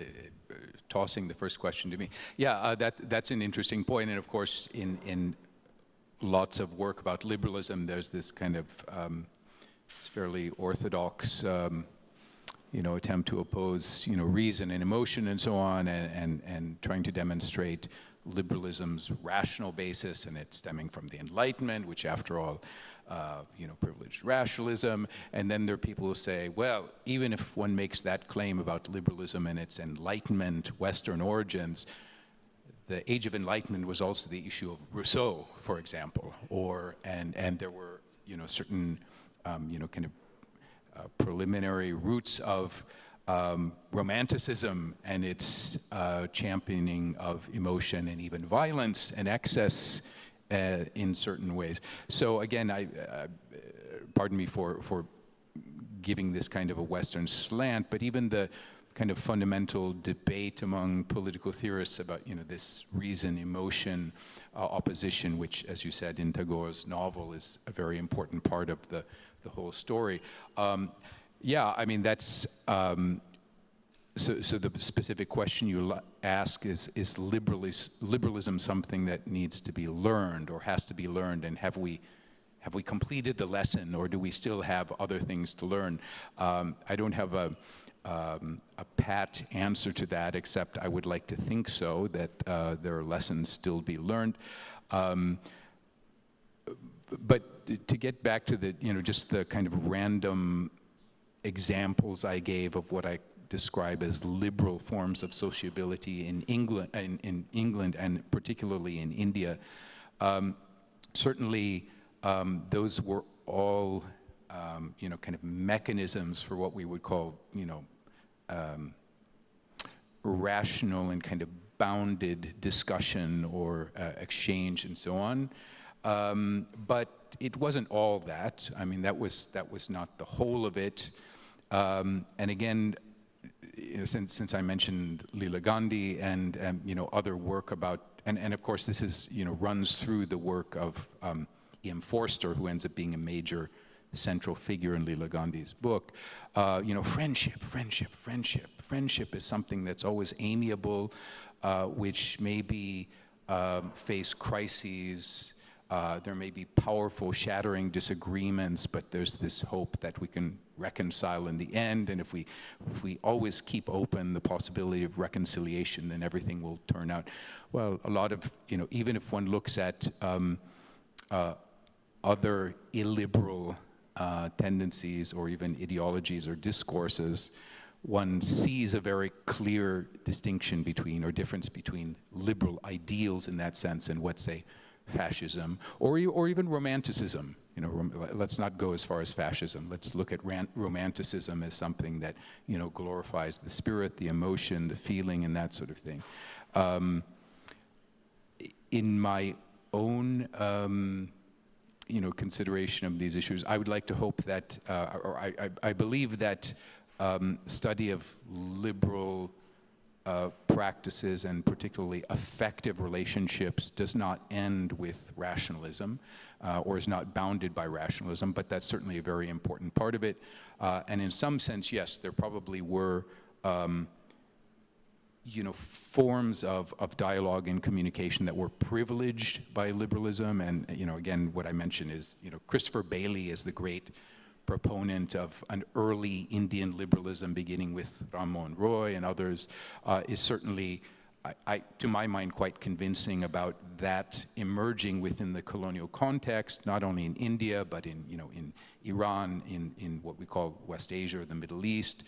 tossing the first question to me. Yeah, that's an interesting point, and of course, in lots of work about liberalism, there's this kind of fairly orthodox, attempt to oppose, reason and emotion and so on, and trying to demonstrate liberalism's rational basis, and it's stemming from the Enlightenment, which, after all, privileged rationalism. And then there are people who say, well, even if one makes that claim about liberalism and its Enlightenment, Western origins, the Age of Enlightenment was also the issue of Rousseau, for example, and there were, certain, preliminary roots of Romanticism and its championing of emotion and even violence and excess in certain ways. So again, pardon me for giving this kind of a Western slant, but even the kind of fundamental debate among political theorists about, this reason-emotion opposition, which, as you said, in Tagore's novel, is a very important part of the whole story. Yeah, I mean, that's, so the specific question you ask is liberalism something that needs to be learned or has to be learned, and have we completed the lesson, or do we still have other things to learn? I don't have a pat answer to that, except I would like to think so, that there are lessons still to be learned. But to get back to the, just the kind of random examples I gave of what I describe as liberal forms of sociability in England, and particularly in India, certainly those were all, kind of mechanisms for what we would call, rational and kind of bounded discussion or exchange and so on. But it wasn't all that. I mean, that was not the whole of it. And again, since I mentioned Leela Gandhi and other work about, and of course this is runs through the work of E.M. Forster, who ends up being a major central figure in Leela Gandhi's book. Friendship is something that's always amiable, which maybe face crises. There may be powerful, shattering disagreements, but there's this hope that we can reconcile in the end. And if we always keep open the possibility of reconciliation, then everything will turn out well. A lot of, even if one looks at other illiberal tendencies or even ideologies or discourses, one sees a very clear distinction between, or difference between, liberal ideals in that sense and what, say, fascism, or even romanticism. Let's not go as far as fascism. Let's look at romanticism as something that, glorifies the spirit, the emotion, the feeling, and that sort of thing. In my own, consideration of these issues, I would like to hope that, or I believe that study of liberal practices, and particularly effective relationships, does not end with rationalism, or is not bounded by rationalism, but that's certainly a very important part of it. And in some sense, yes, there probably were forms of dialogue and communication that were privileged by liberalism. And again, what I mentioned is, Christopher Bailey is the great proponent of an early Indian liberalism, beginning with Ram Mohan Roy and others, is certainly, to my mind, quite convincing about that emerging within the colonial context, not only in India, but in Iran, in what we call West Asia or the Middle East,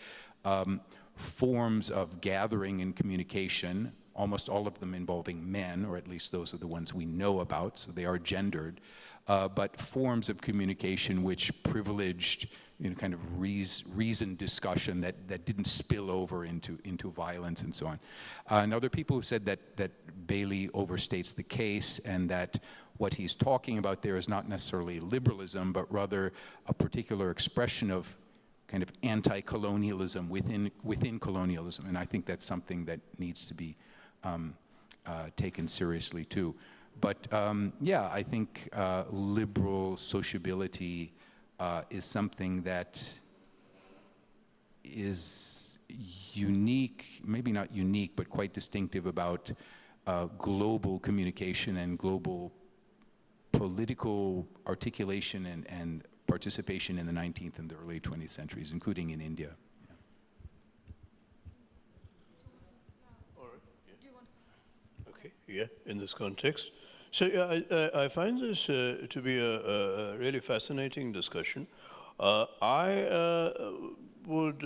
forms of gathering and communication almost all of them involving men, or at least those are the ones we know about, so they are gendered, but forms of communication which privileged, kind of reasoned discussion that didn't spill over into violence and so on. And other people have said that Bailey overstates the case, and that what he's talking about there is not necessarily liberalism, but rather a particular expression of kind of anti-colonialism within colonialism. And I think that's something that needs to be taken seriously too. But yeah, I think liberal sociability is something that is unique, maybe not unique, but quite distinctive about global communication and global political articulation and participation in the 19th and the early 20th centuries, including in India. All right. Yeah. Okay. Yeah. In this context, so yeah, I find this to be a really fascinating discussion. I would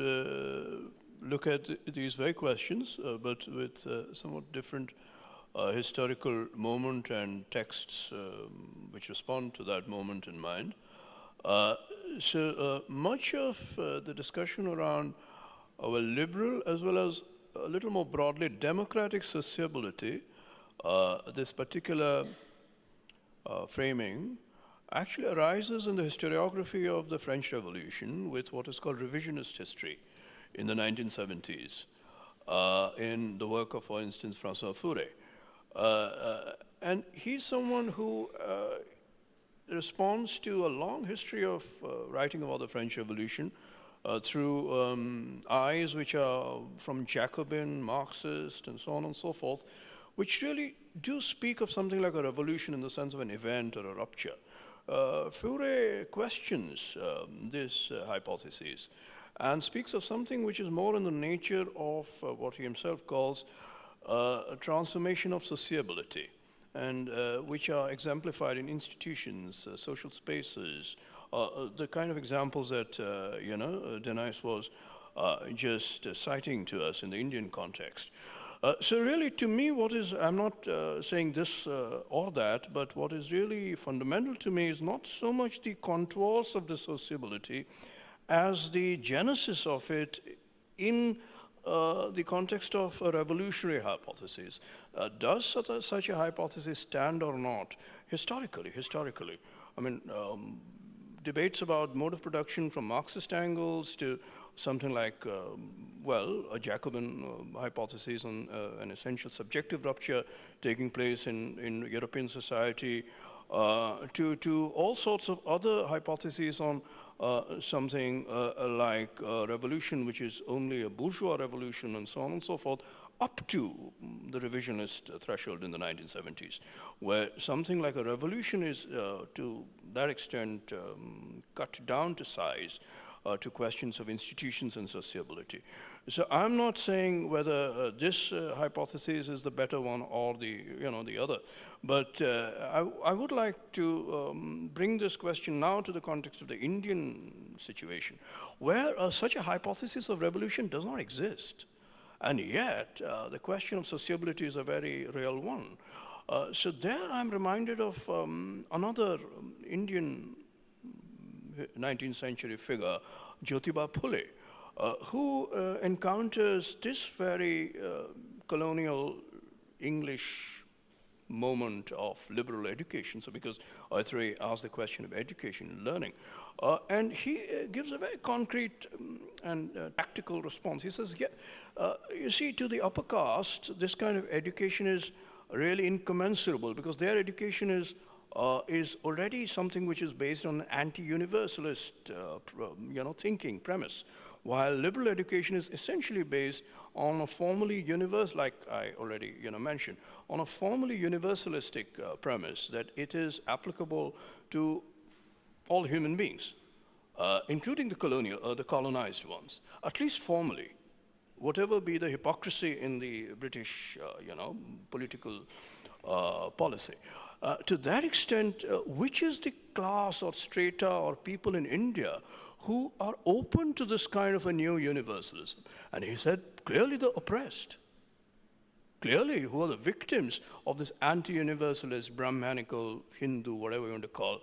look at these very questions, but with somewhat different historical moment and texts which respond to that moment in mind. So much of the discussion around our liberal as well as a little more broadly democratic sociability, this particular framing actually arises in the historiography of the French Revolution with what is called revisionist history in the 1970s, in the work of, for instance, François Furet. And he's someone who responds to a long history of writing about the French Revolution through eyes which are from Jacobin, Marxist, and so on and so forth, which really do speak of something like a revolution in the sense of an event or a rupture. Furet questions this hypothesis and speaks of something which is more in the nature of what he himself calls a transformation of sociability, and which are exemplified in institutions, social spaces, the kind of examples that Denise was just citing to us in the Indian context. So really, to me, I'm not saying this or that, but what is really fundamental to me is not so much the contours of the sociability as the genesis of it in the context of a revolutionary hypothesis. Does such a hypothesis stand or not? Historically. I mean, debates about mode of production from Marxist angles to something like, a Jacobin hypothesis on an essential subjective rupture taking place in European society, to all sorts of other hypotheses on something like a revolution which is only a bourgeois revolution and so on and so forth, up to the revisionist threshold in the 1970s, where something like a revolution is to that extent cut down to size, to questions of institutions and sociability. So I'm not saying whether this hypothesis is the better one or the other, but I would like to bring this question now to the context of the Indian situation, where such a hypothesis of revolution does not exist. And yet, the question of sociability is a very real one. So there I'm reminded of another Indian 19th century figure, Jyotiba Phule, who encounters this very colonial English moment of liberal education. So because Aithray asked the question of education and learning, and he gives a very concrete and tactical response. He says, you see, to the upper caste, this kind of education is really incommensurable because their education is already something which is based on anti-universalist thinking premise, while liberal education is essentially based on a formally like I already mentioned, on a formally universalistic premise that it is applicable to all human beings, including the colonized ones, at least formally, whatever be the hypocrisy in the British political policy. To that extent, which is the class or strata or people in India who are open to this kind of a new universalism? And he said, clearly the oppressed. clearly who are the victims of this anti-universalist, Brahmanical, Hindu, whatever you want to call,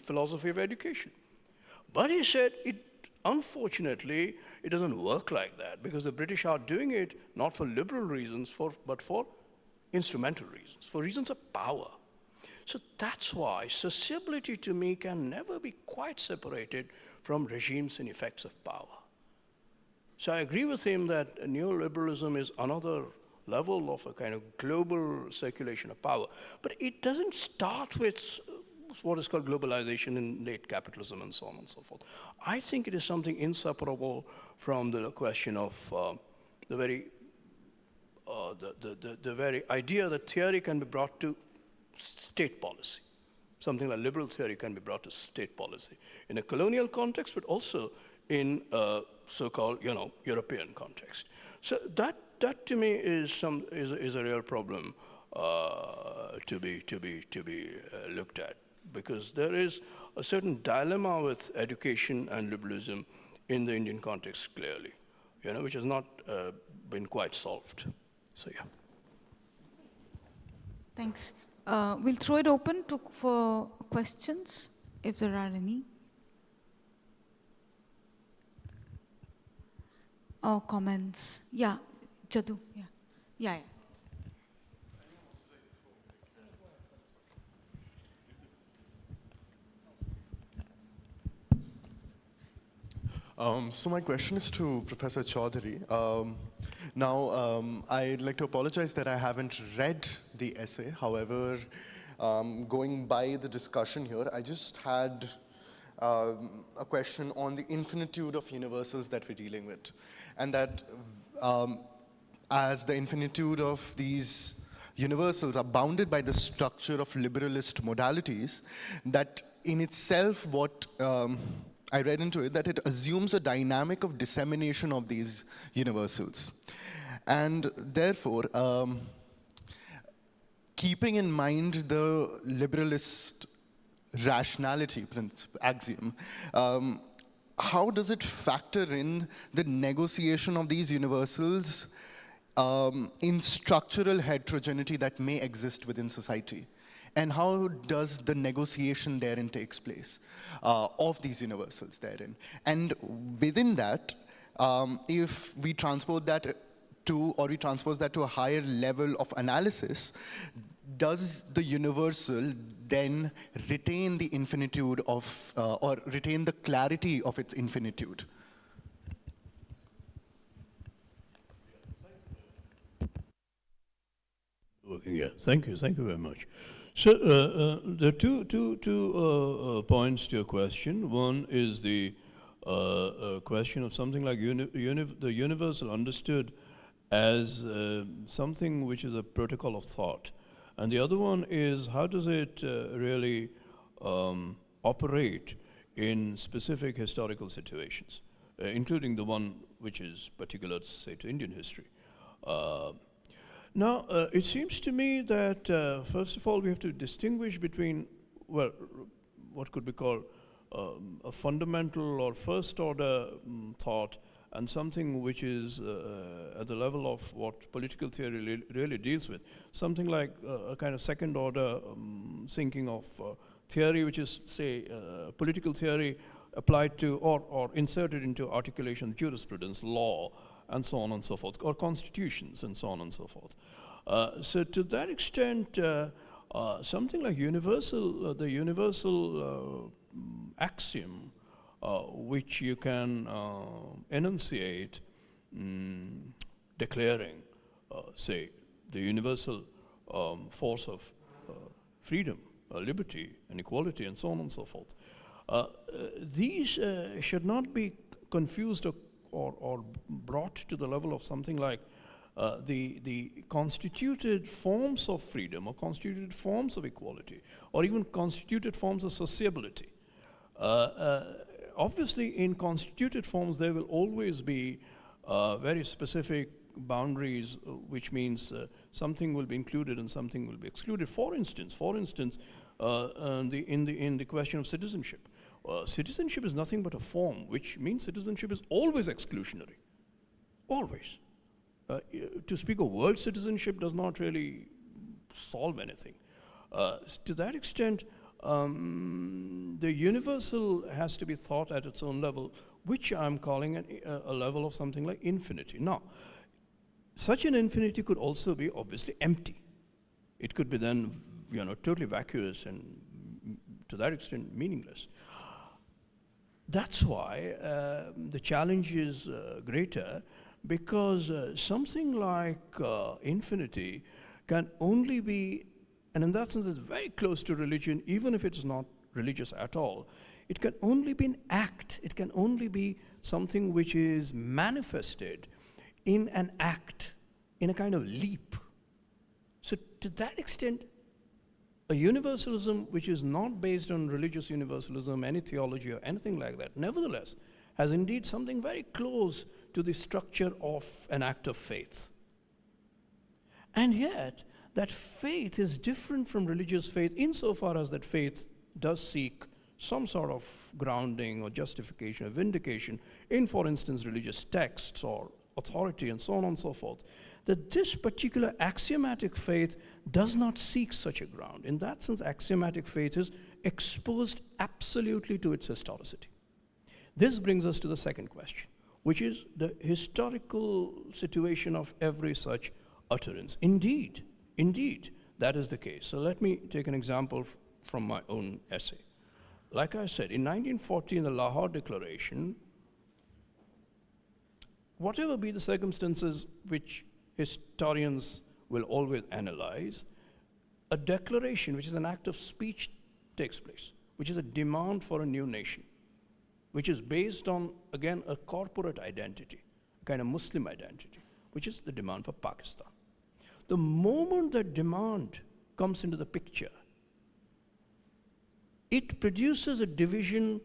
philosophy of education. But he said, unfortunately, it doesn't work like that, because the British are doing it not for liberal reasons, but for instrumental reasons, for reasons of power. So that's why sociability to me can never be quite separated from regimes and effects of power. So I agree with him that neoliberalism is another level of a kind of global circulation of power. But it doesn't start with what is called globalization in late capitalism and so on and so forth. I think it is something inseparable from the question of the very idea that theory can be brought to state policy. Something like liberal theory can be brought to state policy in a colonial context, but also in a so-called, European context. So that to me is a real problem to be looked at, because there is a certain dilemma with education and liberalism in the Indian context, clearly, which has not been quite solved. So yeah. Thanks. We'll throw it open for questions, if there are any. Or comments. Yeah, Jadu. Yeah. So my question is to Professor Chaudhary. I'd like to apologize that I haven't read the essay. However, going by the discussion here, I just had a question on the infinitude of universals that we're dealing with. And that as the infinitude of these universals are bounded by the structure of liberalist modalities, that in itself what I read into it, that it assumes a dynamic of dissemination of these universals. And therefore, keeping in mind the liberalist rationality axiom, how does it factor in the negotiation of these universals in structural heterogeneity that may exist within society? And how does the negotiation therein takes place of these universals therein? And within that, if we transpose that to a higher level of analysis, does the universal then retain the infinitude of, or retain the clarity of its infinitude? Yeah, thank you very much. So there are two points to your question. One is the question of something like the universal understood as something which is a protocol of thought. And the other one is, how does it really operate in specific historical situations, including the one which is particular, say, to Indian history. Now, it seems to me that, first of all, we have to distinguish between, well, what could be called a fundamental or first-order thought and something which is at the level of what political theory really deals with. Something like a kind of second-order thinking of theory, which is, say, political theory applied to or inserted into articulation, jurisprudence, law, and so on and so forth, or constitutions, and so on and so forth. So to that extent, something like the universal axiom, which you can enunciate, declaring, say, the universal force of freedom, liberty, and equality, and so on and so forth. These should not be confused or brought to the level of something like the constituted forms of freedom, or constituted forms of equality, or even constituted forms of sociability. Obviously, in constituted forms, there will always be very specific boundaries, which means something will be included and something will be excluded. For instance, in the question of citizenship. Citizenship is nothing but a form, which means citizenship is always exclusionary. Always. To speak of world citizenship does not really solve anything. To that extent, the universal has to be thought at its own level, which I'm calling a level of something like infinity. Now, such an infinity could also be obviously empty. It could be then, totally vacuous and to that extent meaningless. That's why the challenge is greater, because something like infinity can only be, and in that sense it's very close to religion, even if it's not religious at all. It can only be an act. It can only be something which is manifested in an act, in a kind of leap. So to that extent, a universalism which is not based on religious universalism, any theology or anything like that, nevertheless, has indeed something very close to the structure of an act of faith. And yet, that faith is different from religious faith insofar as that faith does seek some sort of grounding or justification or vindication in, for instance, religious texts or authority and so on and so forth. That this particular axiomatic faith does not seek such a ground. In that sense, axiomatic faith is exposed absolutely to its historicity. This brings us to the second question, which is the historical situation of every such utterance. Indeed, that is the case. So let me take an example from my own essay. Like I said, in 1940, in the Lahore Declaration, whatever be the circumstances which historians will always analyze, a declaration, which is an act of speech, takes place, which is a demand for a new nation, which is based on, again, a corporate identity, a kind of Muslim identity, which is the demand for Pakistan. The moment that demand comes into the picture, it produces a division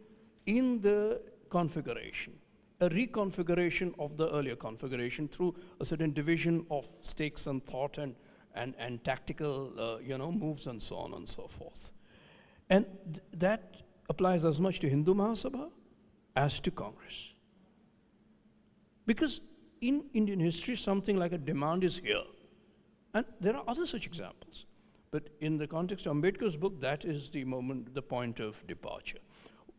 in the configuration, a reconfiguration of the earlier configuration through a certain division of stakes and thought and tactical moves and so on and so forth. And that applies as much to Hindu Mahasabha as to Congress. Because in Indian history, something like a demand is here. And there are other such examples. But in the context of Ambedkar's book, that is the moment, the point of departure.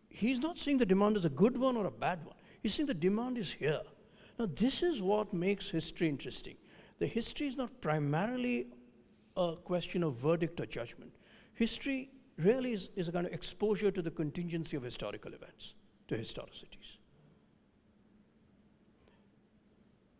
He's not saying the demand is a good one or a bad one. He's saying the demand is here. Now, this is what makes history interesting. The history is not primarily a question of verdict or judgment. History really is a kind of exposure to the contingency of historical events, to historicities.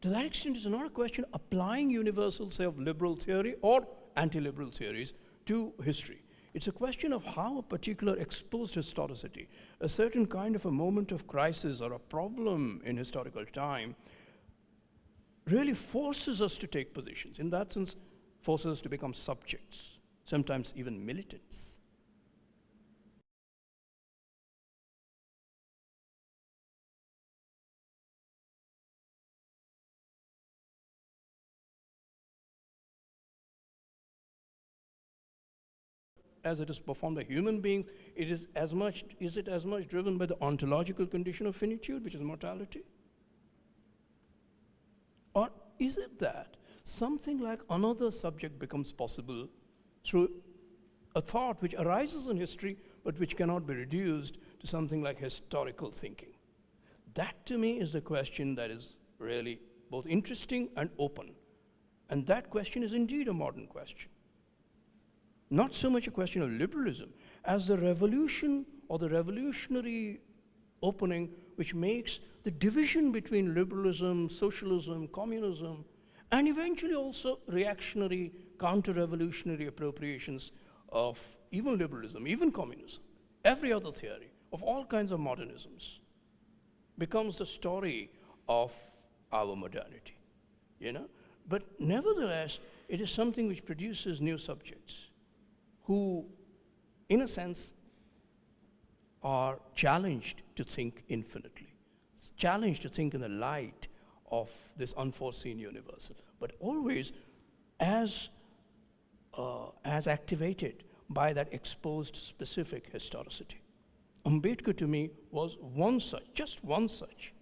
To that extent, it's not a question of applying universal, say, of liberal theory or anti-liberal theories to history. It's a question of how a particular exposed historicity, a certain kind of a moment of crisis or a problem in historical time, really forces us to take positions. In that sense, forces us to become subjects, sometimes even militants. As it is performed by human beings, is it as much driven by the ontological condition of finitude, which is mortality? Or is it that something like another subject becomes possible through a thought which arises in history, but which cannot be reduced to something like historical thinking? That, to me, is the question that is really both interesting and open. And that question is indeed a modern question. Not so much a question of liberalism as the revolution or the revolutionary opening which makes the division between liberalism, socialism, communism, and eventually also reactionary, counter-revolutionary appropriations of even liberalism, even communism, every other theory of all kinds of modernisms becomes the story of our modernity, But nevertheless, it is something which produces new subjects who, in a sense, are challenged to think infinitely, challenged to think in the light of this unforeseen universal, but always as activated by that exposed specific historicity. Ambedkar, to me, was one such, just one such.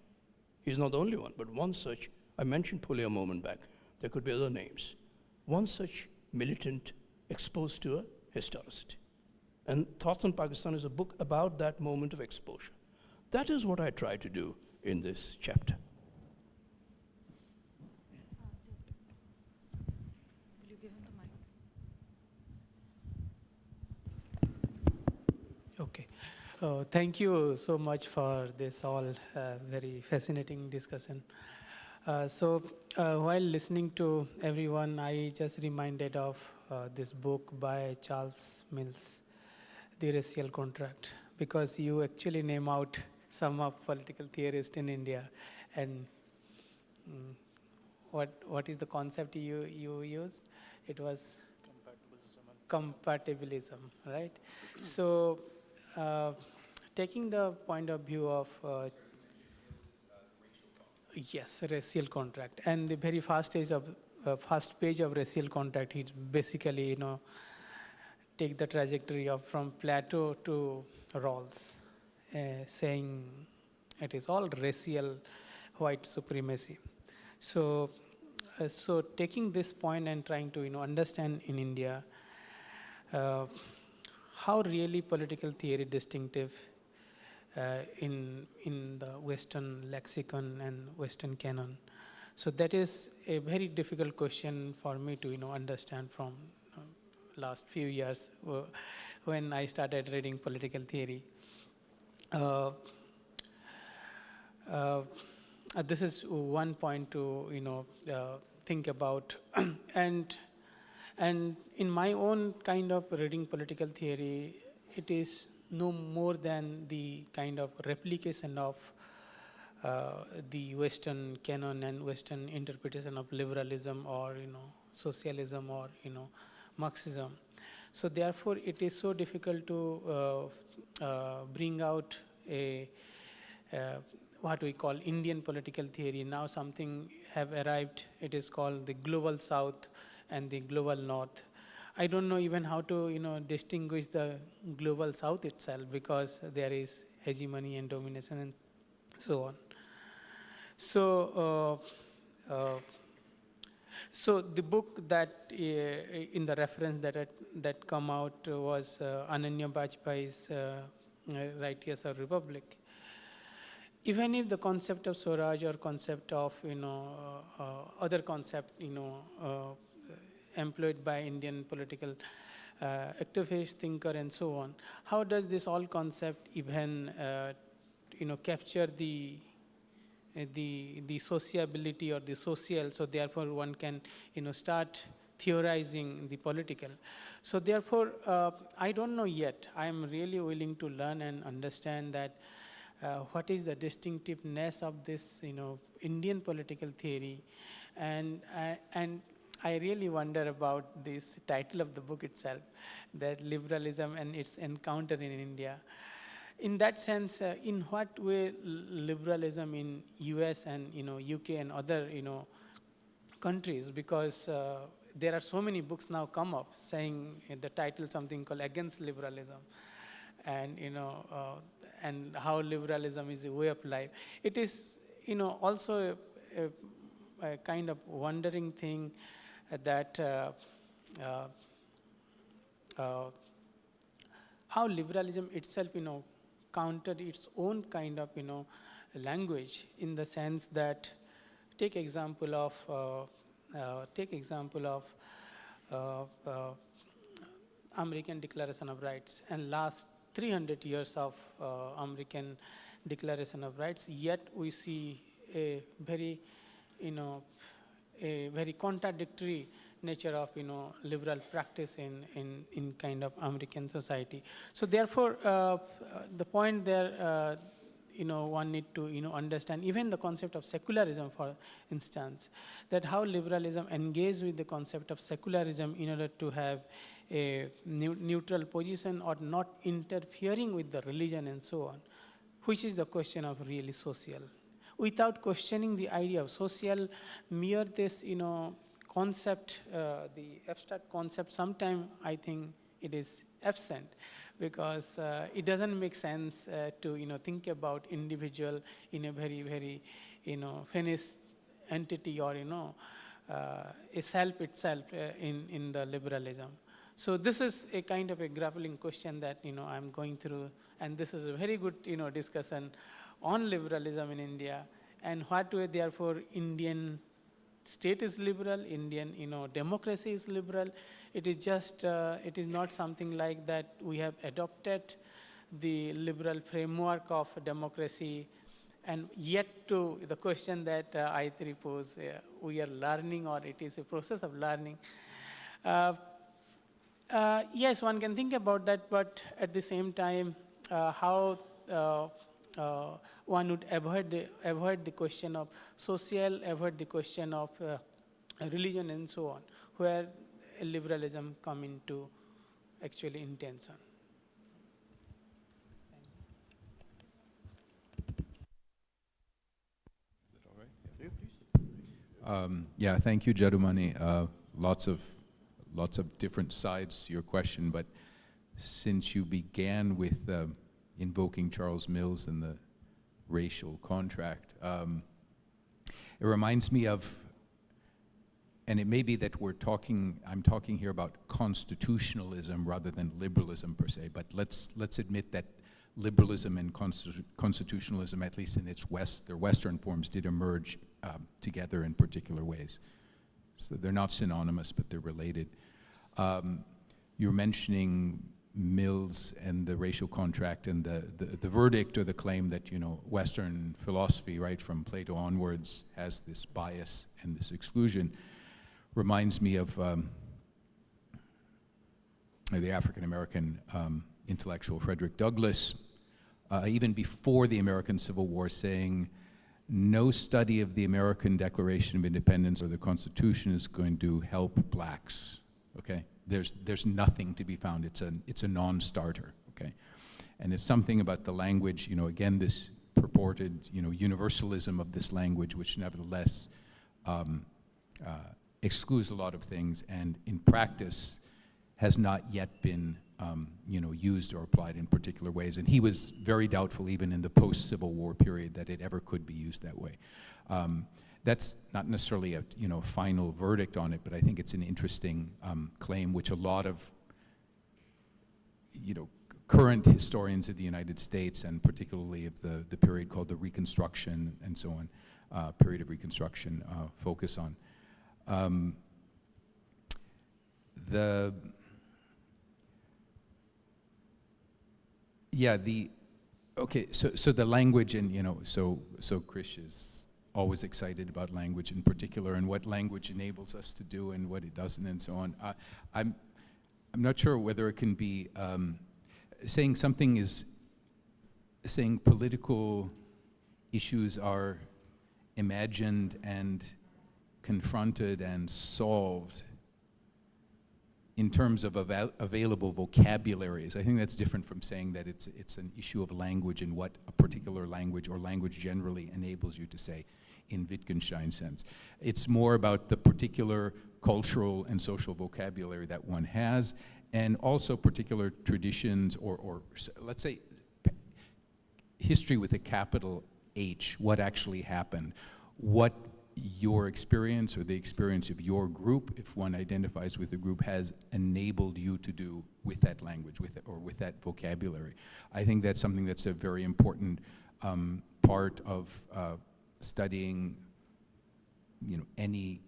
He's not the only one, but one such. I mentioned Phule a moment back. There could be other names. One such militant exposed to a historicity. And Thoughts on Pakistan is a book about that moment of exposure. That is what I try to do in this chapter. Will you give him the mic? Okay. Thank you so much for this all very fascinating discussion. While listening to everyone, I just reminded of this book by Charles Mills, The Racial Contract, because you actually name out some of political theorists in India, and what is the concept you used? It was compatibilism, right? So, taking the point of view of yes, racial contract, and the very first page of racial contract, it's basically take the trajectory of from Plato to Rawls, saying it is all racial white supremacy. So, taking this point and trying to understand in India how really political theory distinctive in the Western lexicon and Western canon. So that is a very difficult question for me to understand from last few years when I started reading political theory. This is one point to think about, and in my own kind of reading political theory, it is no more than the kind of replication of the Western canon and Western interpretation of liberalism or socialism or Marxism. So therefore, it is so difficult to bring out a what we call Indian political theory. Now something have arrived. It is called the global South and the global North. I don't know even how to distinguish the global South itself, because there is hegemony and domination and so on. So, so the book that in the reference that come out was Ananya Bajpayee's Righteous or Republic. Even if the concept of Swaraj or concept of other concept employed by Indian political activist, thinker, and so on, how does this all concept even capture the sociability or the social? So therefore, one can start theorizing the political. So therefore, I don't know yet. I am really willing to learn and understand that what is the distinctiveness of this Indian political theory, and I really wonder about this title of the book itself, that liberalism and its encounter in India. In that sense, in what way liberalism in US and UK and other countries, because there are so many books now come up saying the title something called Against Liberalism, and and how liberalism is a way of life. It is also a kind of wondering thing that how liberalism itself countered its own kind of language, in the sense that take example of American Declaration of Rights, and last 300 years of American Declaration of Rights, yet we see a very contradictory nature of liberal practice in kind of American society. So therefore, the point there, one need to understand even the concept of secularism, for instance, that how liberalism engaged with the concept of secularism in order to have a neutral position or not interfering with the religion and so on, which is the question of really social. Without questioning the idea of social, mere this concept, the abstract concept, sometimes I think it is absent, because it doesn't make sense to think about individual in a very finished entity, or a self itself in the liberalism. So this is a kind of a grappling question that I'm going through, and this is a very good discussion on liberalism in India, and what way therefore Indian state is liberal, Indian democracy is liberal. It is just it is not something like that we have adopted the liberal framework of democracy, and yet to the question that I pose, we are learning, or it is a process of learning. Yes, one can think about that, but at the same time, how one would avoid the question of social, avoid the question of religion and so on, where liberalism come into actually intention. Yeah, thank you, Jadumani. Lots of different sides to your question, but since you began with invoking Charles Mills and the racial contract, it reminds me of, and it may be that I'm talking here about constitutionalism rather than liberalism per se, but let's admit that liberalism and constitutionalism, at least in their Western forms, did emerge together in particular ways. So they're not synonymous, but they're related. You're mentioning Mills and the racial contract and the verdict or the claim that Western philosophy, right from Plato onwards, has this bias and this exclusion. Reminds me of the African-American intellectual Frederick Douglass, even before the American Civil War, saying, no study of the American Declaration of Independence or the Constitution is going to help blacks, okay? There's nothing to be found. It's a non-starter, okay? And it's something about the language, again, this purported, universalism of this language, which nevertheless excludes a lot of things, and in practice has not yet been used or applied in particular ways. And he was very doubtful, even in the post-Civil War period, that it ever could be used that way. That's not necessarily a final verdict on it, but I think it's an interesting claim, which a lot of current historians of the United States, and particularly of the period called the Reconstruction and so on, period of Reconstruction, focus on. So the language, and so Krish is always excited about language in particular, and what language enables us to do and what it doesn't, and so on. I'm not sure whether it can be saying political issues are imagined and confronted and solved in terms of available vocabularies. I think that's different from saying that it's an issue of language and what a particular language or language generally enables you to say in Wittgenstein's sense. It's more about the particular cultural and social vocabulary that one has, and also particular traditions or let's say history with a capital H, what actually happened, what your experience or the experience of your group, if one identifies with a group, has enabled you to do with that language, with that vocabulary. I think that's something that's a very important part of studying, any,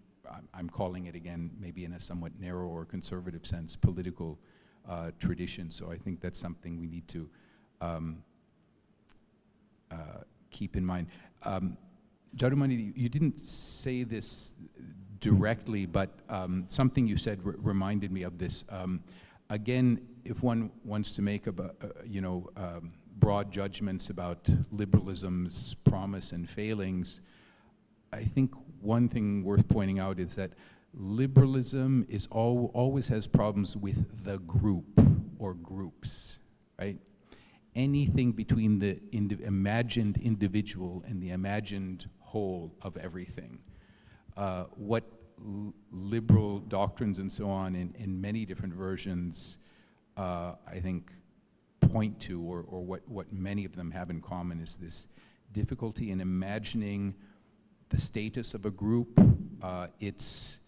I'm calling it again, maybe in a somewhat narrow or conservative sense, political tradition. So I think that's something we need to keep in mind. Jadumani, you didn't say this directly, but something you said reminded me of this. Again, if one wants to make broad judgments about liberalism's promise and failings, I think one thing worth pointing out is that liberalism is always has problems with the group or groups, right? Anything between the imagined individual and the imagined whole of everything. What liberal doctrines and so on in many different versions, I think, point to, or what many of them have in common, is this difficulty in imagining the status of a group, its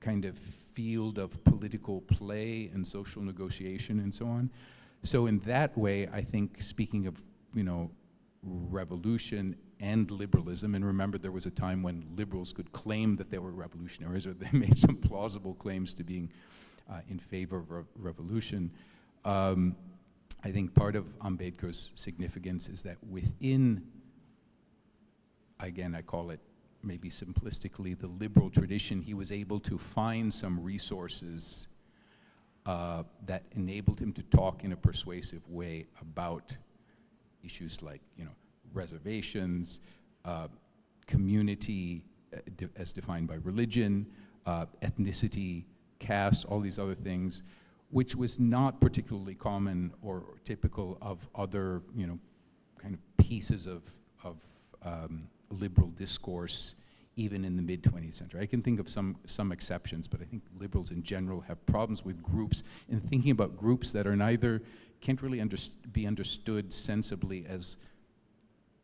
kind of field of political play and social negotiation and so on. So in that way, I think, speaking of, revolution and liberalism, and remember there was a time when liberals could claim that they were revolutionaries, or they made some plausible claims to being in favor of revolution. I think part of Ambedkar's significance is that within, again, I call it maybe simplistically, the liberal tradition, he was able to find some resources that enabled him to talk in a persuasive way about issues like, reservations, community as defined by religion, ethnicity, caste, all these other things, which was not particularly common or typical of other, kind of pieces of liberal discourse, even in the mid-20th century. I can think of some exceptions, but I think liberals in general have problems with groups and thinking about groups that are neither, can't really be understood sensibly as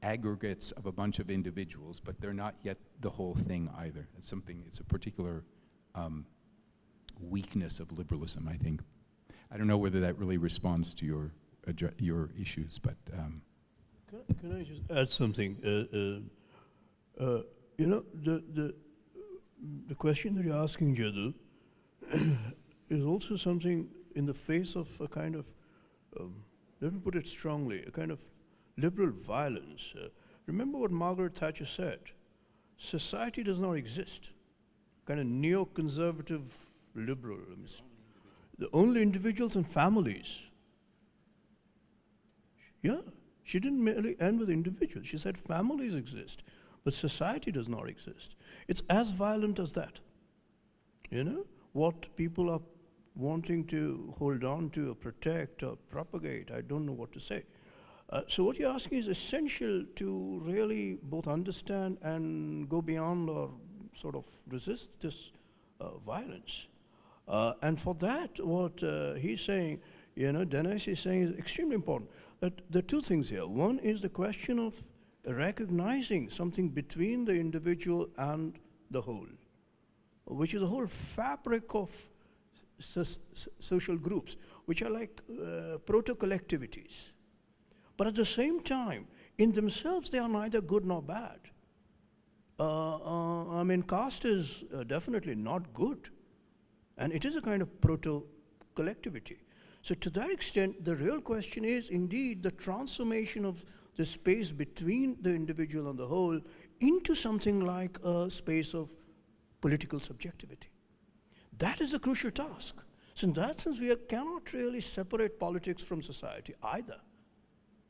aggregates of a bunch of individuals, but they're not yet the whole thing either. It's a particular weakness of liberalism, I think. I don't know whether that really responds to your issues, but. Can I just add something? The question that you're asking, Jadu, is also something in the face of a kind of, let me put it strongly, a kind of liberal violence. Remember what Margaret Thatcher said: society does not exist. Kind of neoconservative liberal. The only individuals and families. Yeah, she didn't merely end with individuals. She said families exist, but society does not exist. It's as violent as that. What people are wanting to hold on to or protect or propagate, I don't know what to say. So what you're asking is essential to really both understand and go beyond or sort of resist this violence. And for that, what he's saying, Dennis is saying is extremely important. That there are two things here. One is the question of recognizing something between the individual and the whole, which is a whole fabric of social groups, which are like proto-collectivities. But at the same time, in themselves, they are neither good nor bad. Caste is definitely not good. And it is a kind of proto-collectivity. So to that extent, the real question is indeed the transformation of the space between the individual and the whole into something like a space of political subjectivity. That is a crucial task. So in that sense, we cannot really separate politics from society either.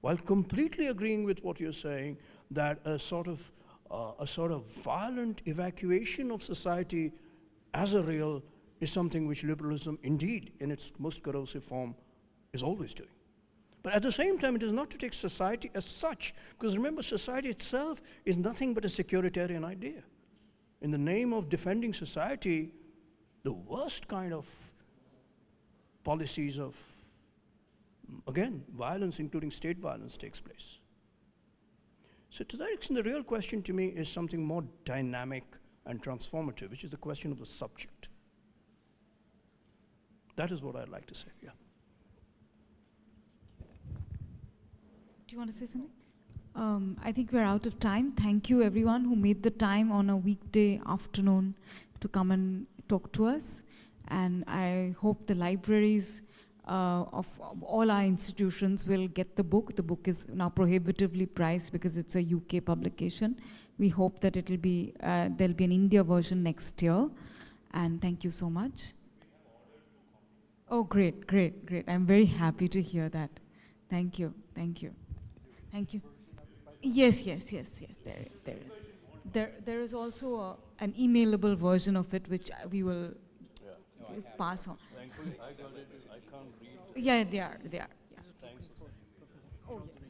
While completely agreeing with what you're saying, that a sort of violent evacuation of society as a real is something which liberalism, indeed, in its most corrosive form, is always doing. But at the same time, it is not to take society as such, because remember, society itself is nothing but a securitarian idea. In the name of defending society, the worst kind of policies of, again, violence, including state violence, takes place. So to that extent, the real question to me is something more dynamic and transformative, which is the question of the subject. That is what I'd like to say, yeah. Do you want to say something? I think we're out of time. Thank you, everyone who made the time on a weekday afternoon to come and talk to us. And I hope the libraries of all our institutions will get the book. The book is now prohibitively priced because it's a UK publication. We hope that it'll be there'll be an India version next year. And thank you so much. Oh, great, great, great. I'm very happy to hear that. Thank you, thank you. Thank you. Yes. There is also an emailable version of it, which we will pass on. Thankfully, I got it. I can't read. Yeah, they are. Yeah. Thanks. Oh, yes.